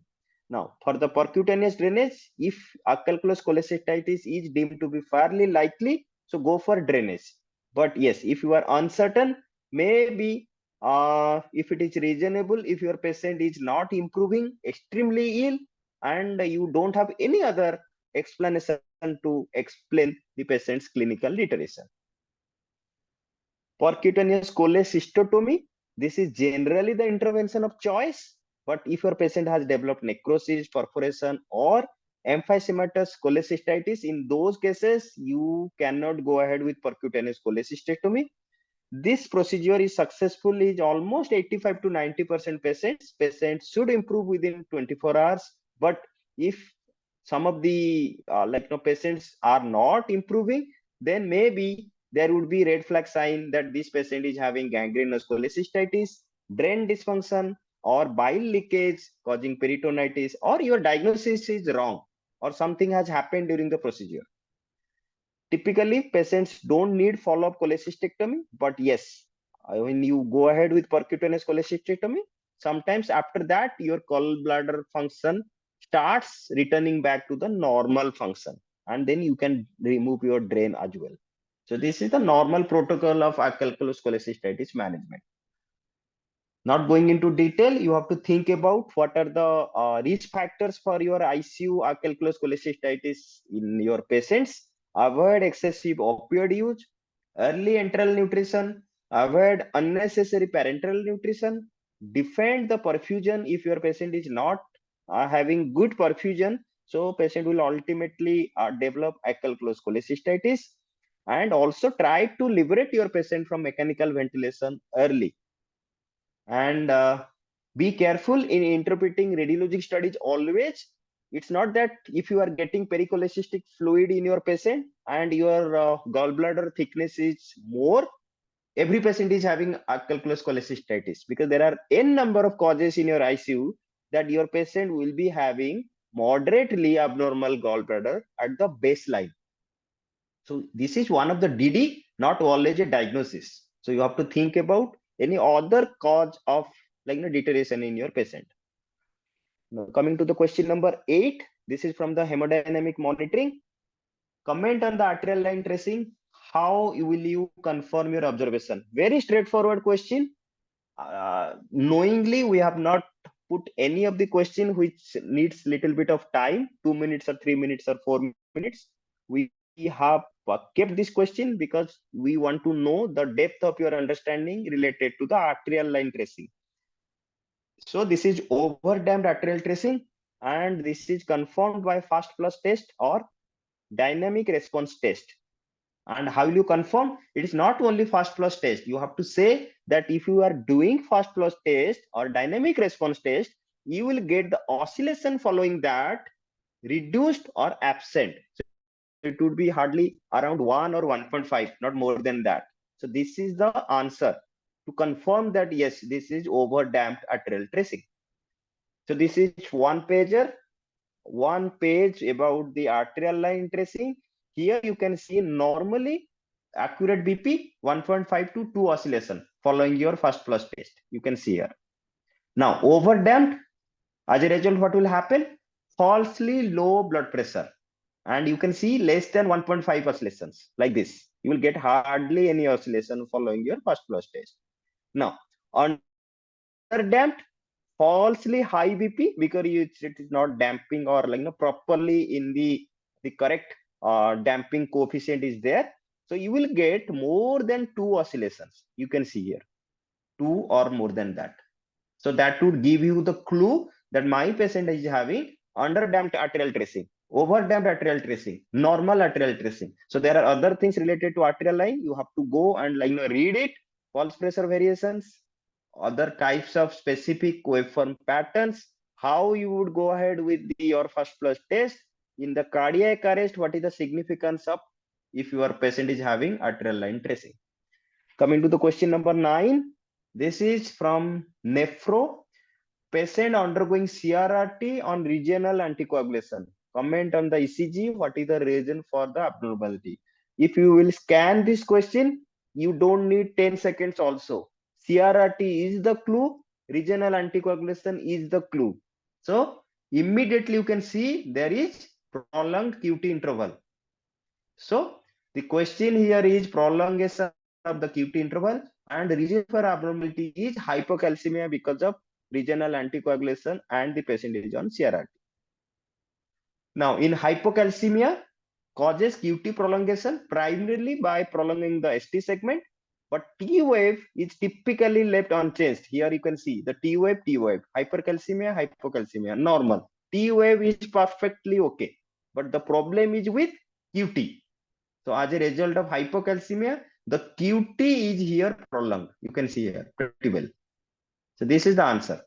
Speaker 2: Now, for the percutaneous drainage, if calculus cholecystitis is deemed to be fairly likely, so go for drainage. But yes, if you are uncertain, maybe if it is reasonable, if your patient is not improving, extremely ill, and you don't have any other explanation to explain the patient's clinical deterioration. Percutaneous cholecystotomy, this is generally the intervention of choice, but if your patient has developed necrosis, perforation, or emphysematous cholecystitis, in those cases, you cannot go ahead with percutaneous cholecystotomy. This procedure is successful in almost 85 to 90% patients. Patients should improve within 24 hours. But if some of the patients are not improving, then maybe there would be red flag sign that this patient is having gangrenous cholecystitis, drain dysfunction, or bile leakage causing peritonitis, or your diagnosis is wrong, or something has happened during the procedure. Typically, patients don't need follow-up cholecystectomy, but yes, when you go ahead with percutaneous cholecystectomy, sometimes after that, your gallbladder function starts returning back to the normal function, and then you can remove your drain as well. So this is the normal protocol of calculus cholecystitis management. Not going into detail, you have to think about what are the risk factors for your ICU calculus cholecystitis in your patients. Avoid excessive opioid use, early enteral nutrition, avoid unnecessary parenteral nutrition, defend the perfusion if your patient is not having good perfusion. So patient will ultimately develop calculus cholecystitis, and also try to liberate your patient from mechanical ventilation early. And be careful in interpreting radiologic studies always. It's not that if you are getting pericholecystic fluid in your patient and your gallbladder thickness is more, every patient is having calculus cholecystitis, because there are n number of causes in your ICU that your patient will be having moderately abnormal gallbladder at the baseline. So this is one of the DD, not always a diagnosis. So you have to think about any other cause of deterioration in your patient. Now, coming to the question number 8, this is from the hemodynamic monitoring. Comment on the arterial line tracing. How will you confirm your observation? Very straightforward question. Knowingly, we have not put any of the question which needs little bit of time, 2 minutes or 3 minutes or 4 minutes. We have kept this question because we want to know the depth of your understanding related to the arterial line tracing. So this is over-damped arterial tracing, and this is confirmed by fast flush test or dynamic response test. And how will you confirm? It is not only fast flush test. You have to say that if you are doing fast flush test or dynamic response test, you will get the oscillation following that reduced or absent. So it would be hardly around 1 or 1.5, not more than that. So this is the answer to confirm that yes, this is overdamped arterial tracing. So this is one page about the arterial line tracing. Here you can see normally accurate BP 1.5 to 2 oscillation following your first flush test. You can see here. Now overdamped, as a result, what will happen? Falsely low blood pressure. And you can see less than 1.5 oscillations like this. You will get hardly any oscillation following your first flush test. Now, underdamped, falsely high BP because it is not damping or properly in the correct damping coefficient is there. So you will get more than 2 oscillations. You can see here, 2 or more than that. So that would give you the clue that my patient is having underdamped arterial tracing, overdamped arterial tracing, normal arterial tracing. So there are other things related to arterial line. You have to go and read it, pulse pressure variations, other types of specific waveform patterns, how you would go ahead with your first flush test. In the cardiac arrest, what is the significance of if your patient is having arterial line tracing? Coming to the question number 9, this is from nephro. Patient undergoing CRRT on regional anticoagulation. Comment on the ECG. What is the reason for the abnormality? If you will scan this question, you don't need 10 seconds also. CRRT is the clue. Regional anticoagulation is the clue. So immediately you can see there is prolonged QT interval. So the question here is prolongation of the QT interval, and the reason for abnormality is hypocalcemia because of regional anticoagulation and the patient is on CRRT. Now in hypocalcemia causes QT prolongation primarily by prolonging the ST segment, but T wave is typically left unchanged. Here you can see the T wave, hypercalcemia, hypocalcemia, normal. T wave is perfectly okay, but the problem is with QT. So as a result of hypocalcemia, the QT is here prolonged. You can see here pretty well. So this is the answer.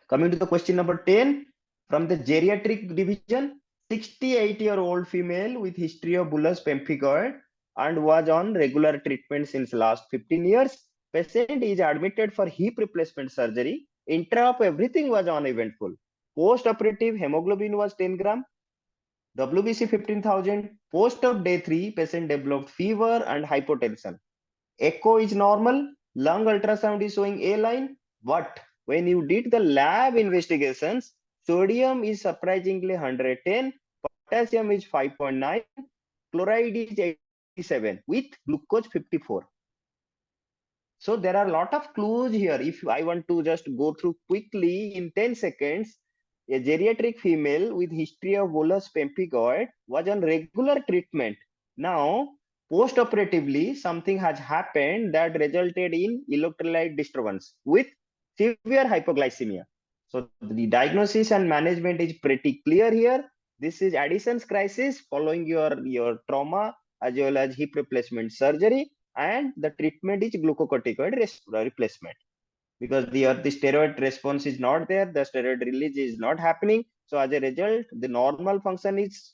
Speaker 2: Coming to the question number 10, from the geriatric division, 68-year-old female with history of bullous pemphigoid and was on regular treatment since last 15 years. Patient is admitted for hip replacement surgery. Intra-op everything was uneventful. Post-operative hemoglobin was 10 gram. WBC 15,000. Post of day 3, patient developed fever and hypotension. Echo is normal. Lung ultrasound is showing A line. But when you did the lab investigations, sodium is surprisingly 110, potassium is 5.9, chloride is 87 with glucose 54. So there are a lot of clues here. If I want to just go through quickly in 10 seconds, a geriatric female with history of bullous pemphigoid was on regular treatment. Now, post-operatively, something has happened that resulted in electrolyte disturbance with severe hypoglycemia. So the diagnosis and management is pretty clear here. This is Addison's crisis following your trauma as well as hip replacement surgery, and the treatment is glucocorticoid replacement because the steroid response is not there, the steroid release is not happening. So as a result, the normal function is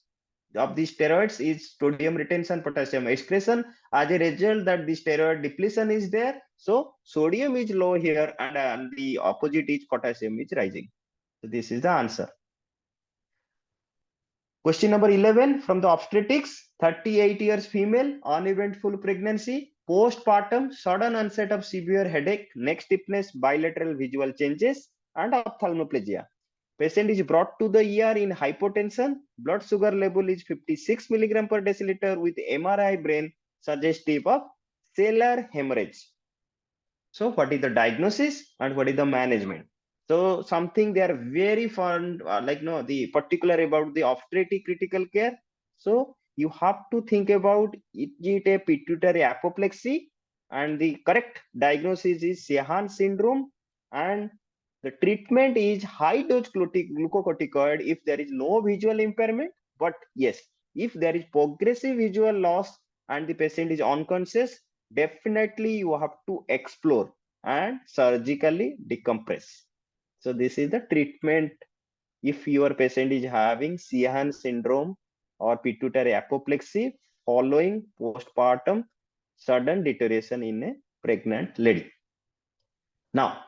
Speaker 2: of the steroids is sodium retention, potassium excretion. As a result, that the steroid depletion is there, so sodium is low here, and the opposite is potassium is rising. So this is the answer. Question number 11 from the obstetrics, 38 years female, uneventful pregnancy, postpartum, sudden onset of severe headache, neck stiffness, bilateral visual changes, and ophthalmoplegia. Patient is brought to the ER in hypotension. Blood sugar level is 56 milligram per deciliter with MRI brain suggestive of cellular hemorrhage. So what is the diagnosis and what is the management? So something they are very fond, the particular about the obstetric critical care. So you have to think about, is it a pituitary apoplexy? And the correct diagnosis is Sheehan syndrome, and the treatment is high dose glucocorticoid if there is no visual impairment. But yes, if there is progressive visual loss and the patient is unconscious, definitely you have to explore and surgically decompress. So this is the treatment if your patient is having Sheehan syndrome or pituitary apoplexy following postpartum sudden deterioration in a pregnant lady. Now,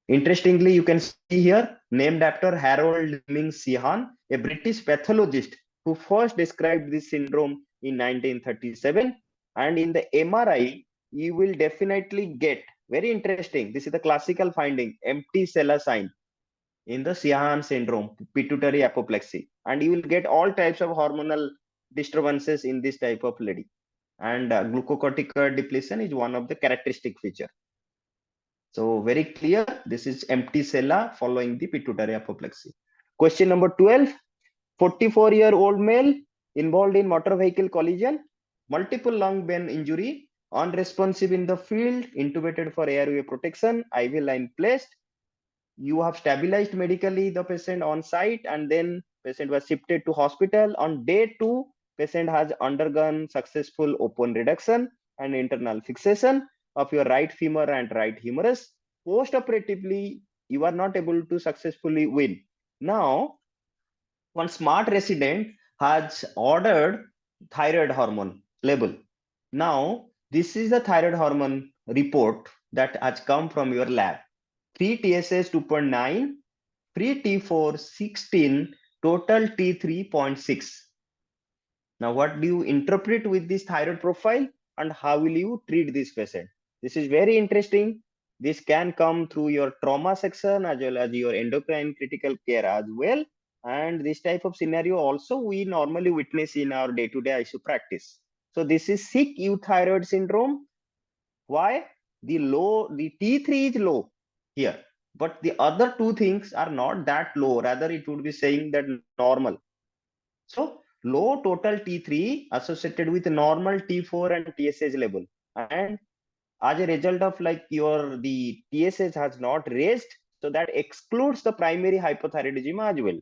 Speaker 2: interestingly, you can see here, named after Harold Leming Sheehan, a British pathologist who first described this syndrome in 1937. And in the MRI, you will definitely get, very interesting, this is the classical finding, empty cella sign in the Sheehan syndrome, pituitary apoplexy. And you will get all types of hormonal disturbances in this type of lady. And glucocorticoid depletion is one of the characteristic feature. So very clear, this is empty cella following the pituitary apoplexy. Question number 12, 44-year-old male involved in motor vehicle collision, multiple lung vein injury, unresponsive in the field, intubated for airway protection, IV line placed. You have stabilized medically the patient on site, and then patient was shifted to hospital. On day 2, patient has undergone successful open reduction and internal fixation of your right femur and right humerus. Post-operatively, you are not able to successfully win. Now, one smart resident has ordered thyroid hormone level. Now, this is the thyroid hormone report that has come from your lab. Free TSH 2.9, free T4 16, total T3 0.6. Now, what do you interpret with this thyroid profile, and how will you treat this patient? This is very interesting. This can come through your trauma section as well as your endocrine critical care as well. And this type of scenario also we normally witness in our day-to-day ICU practice. So this is sick euthyroid syndrome. Why? The T3 is low here, but the other two things are not that low. Rather, it would be saying that normal. So low total T3 associated with normal T4 and TSH level, and as a result of like the TSH has not raised, so that excludes the primary hypothyroidism as well.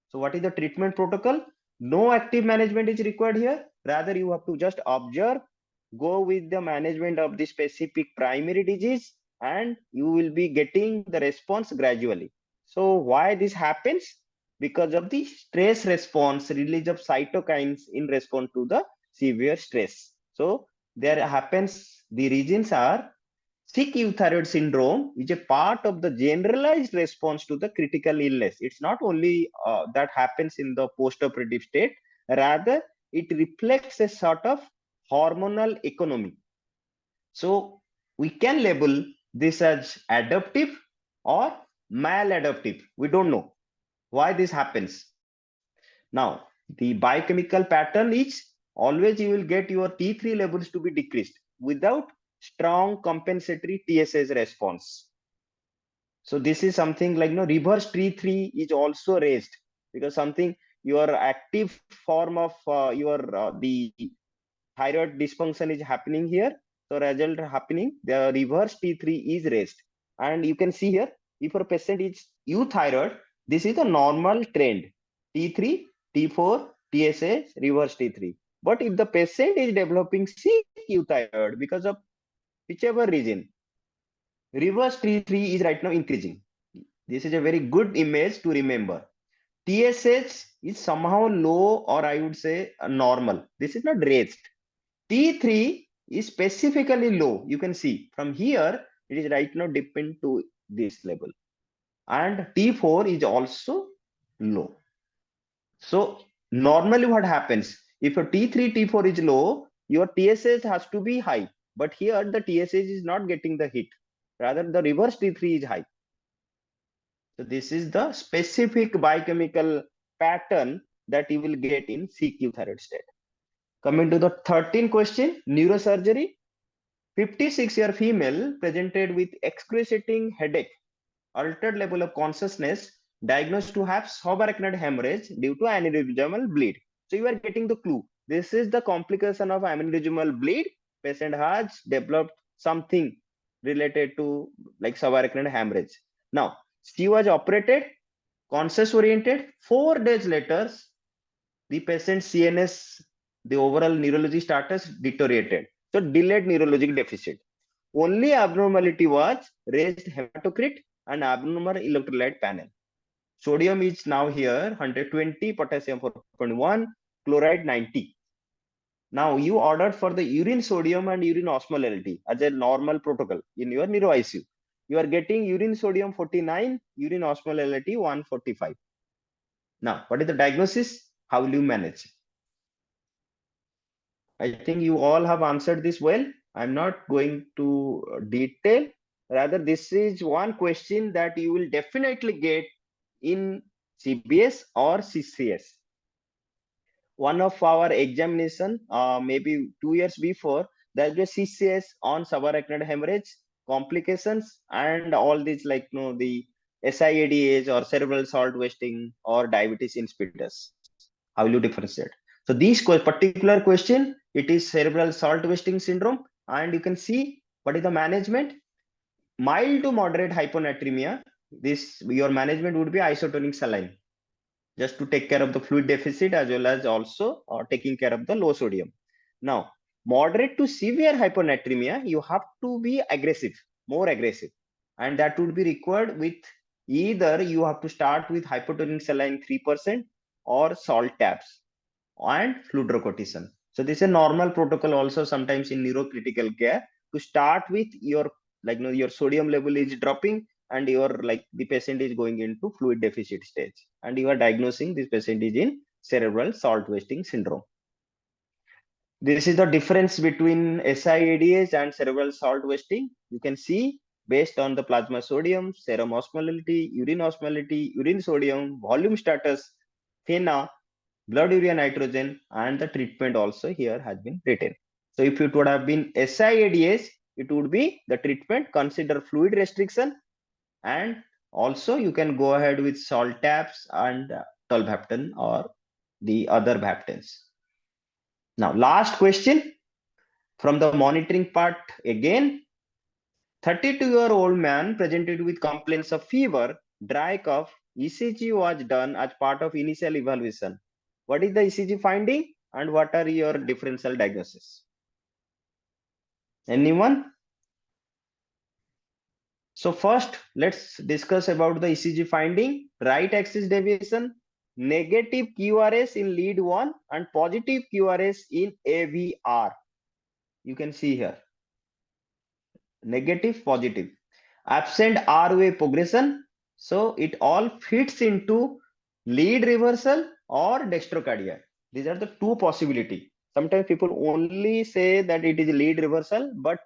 Speaker 2: So what is the treatment protocol? No active management is required here. Rather, you have to just observe, go with the management of the specific primary disease, and you will be getting the response gradually. So why this happens? Because of the stress response, release of cytokines in response to the severe stress. So there happens, the reasons are, sick euthyroid syndrome is a part of the generalized response to the critical illness. It's not only that happens in the post-operative state, rather it reflects a sort of hormonal economy. So we can label this as adaptive or maladaptive. We don't know why this happens. Now, the biochemical pattern is always you will get your T3 levels to be decreased without strong compensatory TSH response. So this is something like reverse T3 is also raised, because something your active form of the thyroid dysfunction is happening here. So result happening, the reverse T3 is raised, and you can see here, if a patient is euthyroid, this is a normal trend, T3, T4, TSH, reverse T3. But if the patient is developing sick euthyroid because of whichever reason, reverse T3 is right now increasing. This is a very good image to remember. TSH is somehow low, or I would say normal. This is not raised. T3 is specifically low. You can see from here, it is right now dipping to this level. And T4 is also low. So normally what happens, if your T3, T4 is low, your TSH has to be high. But here the TSH is not getting the hit. Rather, the reverse T3 is high. So this is the specific biochemical pattern that you will get in sick euthyroid state. Coming to the 13th question, neurosurgery. 56-year female presented with excruciating headache, altered level of consciousness, diagnosed to have subarachnoid hemorrhage due to aneurysmal bleed. So you are getting the clue. This is the complication of aneurysmal bleed. Patient has developed something related to like subarachnoid hemorrhage. Now, she was operated, conscious oriented. 4 days later, the patient CNS, the overall neurology status deteriorated. So delayed neurologic deficit. Only abnormality was raised hematocrit and abnormal electrolyte panel. Sodium is now here 120, potassium 4.1, chloride 90. Now you ordered for the urine sodium and urine osmolality as a normal protocol in your neuro ICU. You are getting urine sodium 49, urine osmolality 145. Now, what is the diagnosis? How will you manage? I think you all have answered this well. I'm not going to detail. Rather, this is one question that you will definitely get in CBS or CCS. One of our examination, maybe 2 years before, there's a CCS on subarachnoid hemorrhage complications and all these like the SIADH or cerebral salt wasting or diabetes insipidus. How will you differentiate? So these particular question, it is cerebral salt wasting syndrome, and you can see what is the management. Mild to moderate hyponatremia. This your management would be isotonic saline, just to take care of the fluid deficit as well as also taking care of the low sodium. Now, moderate to severe hyponatremia, you have to be aggressive, more aggressive, and that would be required with either you have to start with hypotonic saline 3% or salt tabs and fludrocortisone. So this is a normal protocol also sometimes in neurocritical care to start with your your sodium level is dropping and your the patient is going into fluid deficit stage and you are diagnosing this patient is in cerebral salt wasting syndrome. This is the difference between SIADH and cerebral salt wasting. You can see based on the plasma sodium, serum osmolality, urine sodium, volume status, FENA, blood urea nitrogen, and the treatment also here has been written. So if it would have been SIADH, it would be the treatment consider fluid restriction, and also you can go ahead with salt tabs and tolvaptan or the other baptans. Now last question from the monitoring part again. 32-year-old man presented with complaints of fever, dry cough. ECG was done as part of initial evaluation. What is the ECG finding and what are your differential diagnosis? Anyone? So first, let's discuss about the ECG finding. Right axis deviation, negative QRS in lead 1 and positive QRS in AVR. You can see here. Negative, positive. Absent R wave progression. So it all fits into lead reversal or dextrocardia. These are the two possibilities. Sometimes people only say that it is lead reversal, but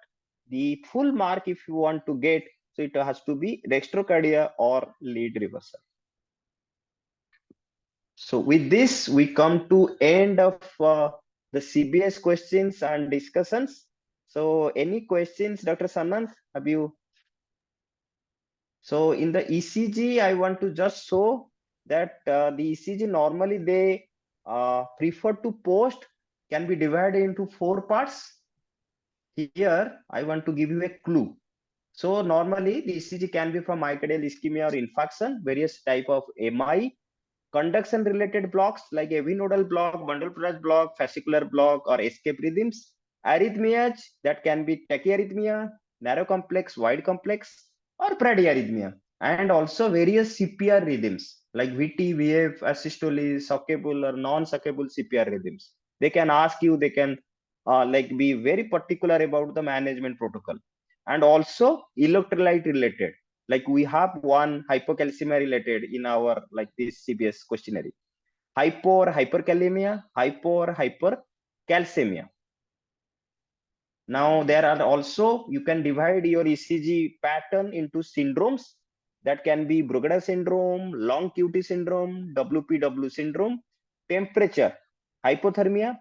Speaker 2: the full mark if you want to get, so it has to be dextrocardia or lead reversal. So with this, we come to end of the CBS questions and discussions. So any questions, Dr. Sanant, have you? So in the ECG, I want to just show that the ECG normally they prefer to post can be divided into 4 parts. Here, I want to give you a clue. So normally the ECG can be from myocardial ischemia or infarction, various type of MI, conduction related blocks like AV nodal block, bundle branch block, fascicular block, or escape rhythms, arrhythmias that can be tachyarrhythmia, narrow complex, wide complex, or bradyarrhythmia, and also various CPR rhythms like VT, VF, asystole, suckable or non-suckable CPR rhythms. They can ask you, they can be very particular about the management protocol, and also electrolyte related. Like we have one hypocalcemia related in our this CBS questionnaire. Hypo or hyperkalemia, hypo or hypercalcemia. Now there are also, you can divide your ECG pattern into syndromes that can be Brugada syndrome, long QT syndrome, WPW syndrome, temperature, hypothermia,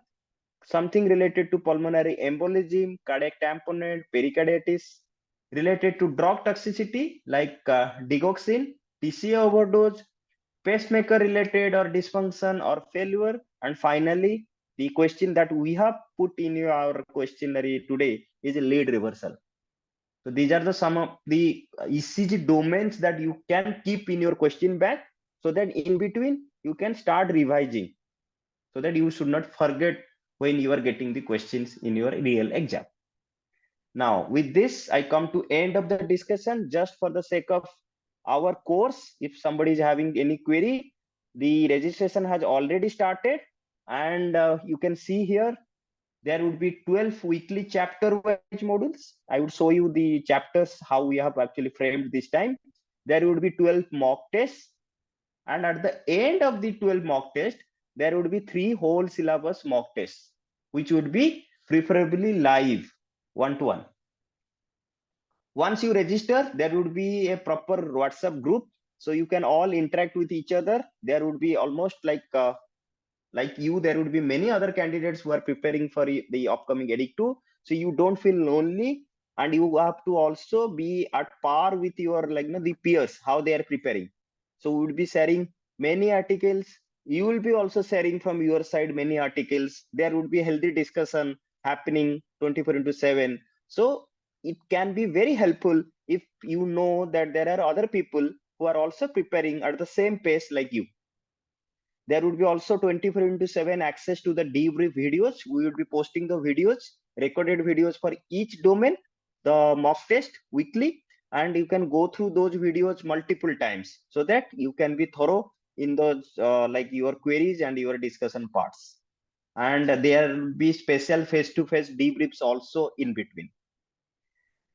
Speaker 2: something related to pulmonary embolism, cardiac tamponade, pericarditis, related to drug toxicity like digoxin, TCA overdose, pacemaker related or dysfunction or failure, and finally the question that we have put in our questionnaire today is a lead reversal. So these are the some of the ECG domains that you can keep in your question bank, so that in between you can start revising, so that you should not forget when you are getting the questions in your real exam. Now with this, I come to end of the discussion. Just for the sake of our course, if somebody is having any query, the registration has already started, and you can see here there would be 12 weekly chapter-wise modules. I would show you the chapters, how we have actually framed this time. There would be 12 mock tests. And at the end of the 12 mock tests, there would be 3 whole syllabus mock tests, which would be preferably live, one-to-one. Once you register, there would be a proper WhatsApp group, so you can all interact with each other. There would be almost like you, there would be many other candidates who are preparing for the upcoming EDIC2. So you don't feel lonely, and you have to also be at par with your the peers, how they are preparing. So we would be sharing many articles. You will be also sharing from your side many articles. There would be healthy discussion happening 24/7. So it can be very helpful if you know that there are other people who are also preparing at the same pace like you. There would be also 24/7 access to the debrief videos. We would be posting the videos, recorded videos for each domain, the mock test weekly, and you can go through those videos multiple times so that you can be thorough in those your queries and your discussion parts. And there will be special face-to-face debriefs also in between.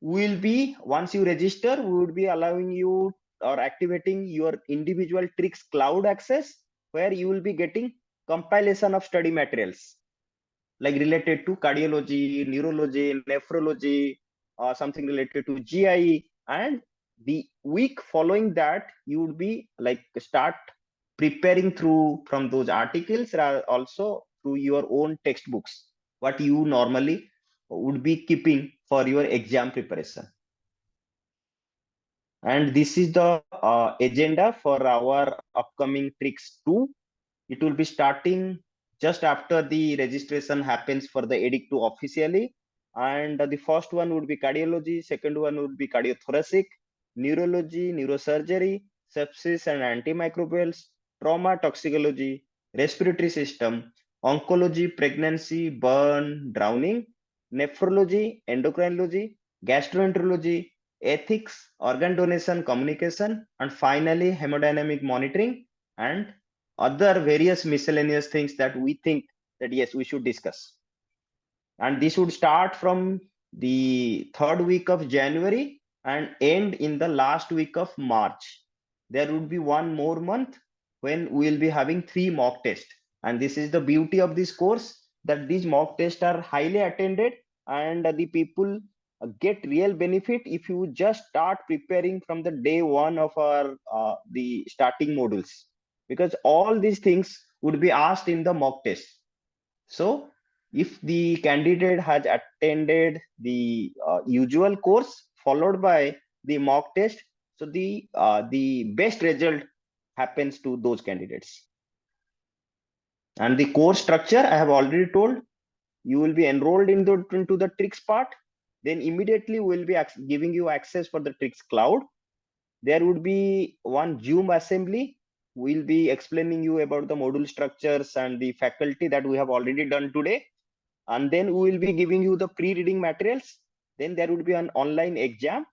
Speaker 2: Will be, once you register, we would be allowing you or activating your individual TRICS cloud access, where you will be getting compilation of study materials like related to cardiology, neurology, nephrology, something related to GI. And the week following that, you would be start preparing through from those articles, also through your own textbooks, what you normally would be keeping for your exam preparation. And this is the agenda for our upcoming TRICS2. It will be starting just after the registration happens for the EDIC2 officially. And the first one would be cardiology, second one would be cardiothoracic, neurology, neurosurgery, sepsis and antimicrobials, trauma toxicology, respiratory system, oncology, pregnancy, burn, drowning, nephrology, endocrinology, gastroenterology, ethics, organ donation, communication, and finally hemodynamic monitoring and other various miscellaneous things that we think that yes, we should discuss. And this would start from the third week of January and end in the last week of March. There would be one more month when we will be having 3 mock tests. And this is the beauty of this course, that these mock tests are highly attended, and the people get real benefit if you just start preparing from the day one of our the starting modules, because all these things would be asked in the mock test. So if the candidate has attended the usual course followed by the mock test, so the best result happens to those candidates. And the course structure, I have already told. You will be enrolled into the TRICS part, then immediately we will be giving you access for the TRICS cloud. There would be one Zoom assembly. We'll be explaining you about the module structures and the faculty that we have already done today. And then we will be giving you the pre-reading materials. Then there would be an online exam.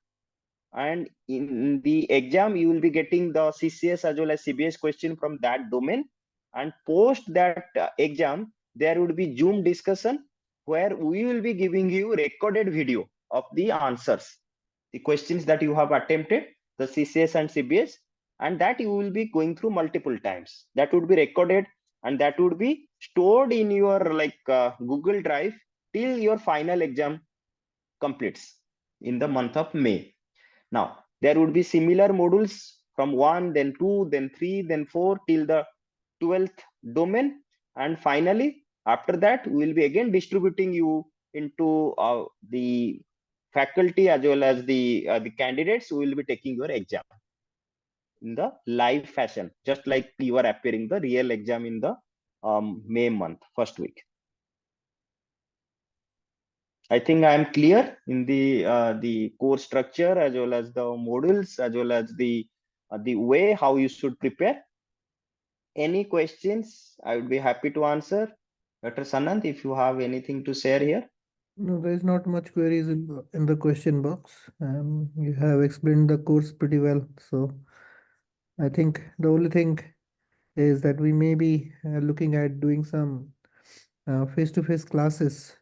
Speaker 2: And in the exam, you will be getting the CCS as well as CBS question from that domain. And post that exam, there would be Zoom discussion where we will be giving you recorded video of the answers, the questions that you have attempted, the CCS and CBS, and that you will be going through multiple times. That would be recorded, and that would be stored in your Google Drive till your final exam completes in the month of May. Now, there would be similar modules from 1, then 2, then 3, then 4 till the 12th domain. And finally, after that, we will be again distributing you into the faculty as well as the candidates who will be taking your exam in the live fashion, just like you are appearing the real exam in the May month, first week. I think I am clear in the course structure as well as the modules as well as the way how you should prepare. Any questions? I would be happy to answer. Dr. Sanant, if you have anything to share here.
Speaker 3: No, there is not much queries in the question box. You have explained the course pretty well. So I think the only thing is that we may be looking at doing some face-to-face classes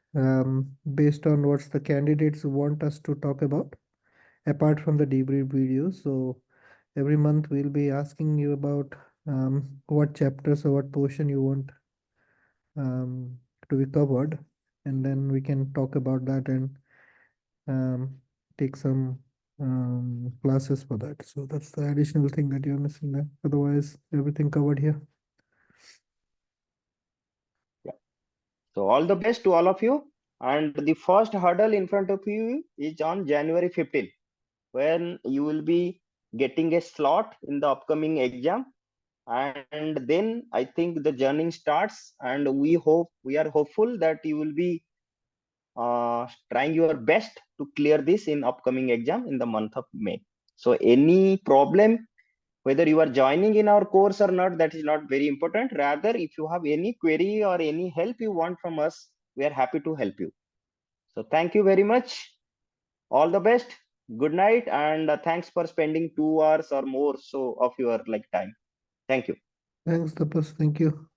Speaker 3: based on what the candidates want us to talk about, apart from the debrief videos. So every month we'll be asking you about what chapters or what portion you want to be covered, and then we can talk about that and take some classes for that. So that's the additional thing that you're missing there. Otherwise, everything covered here.
Speaker 2: So all the best to all of you. And the first hurdle in front of you is on January 15th, when you will be getting a slot in the upcoming exam. And then I think the journey starts, and we are hopeful that you will be trying your best to clear this in upcoming exam in the month of May. So any problem, whether you are joining in our course or not, that is not very important. Rather, if you have any query or any help you want from us, we are happy to help you. So thank you very much. All the best. Good night, and thanks for spending 2 hours or more so of your time. Thank you.
Speaker 3: Thanks, Tapas. Thank you.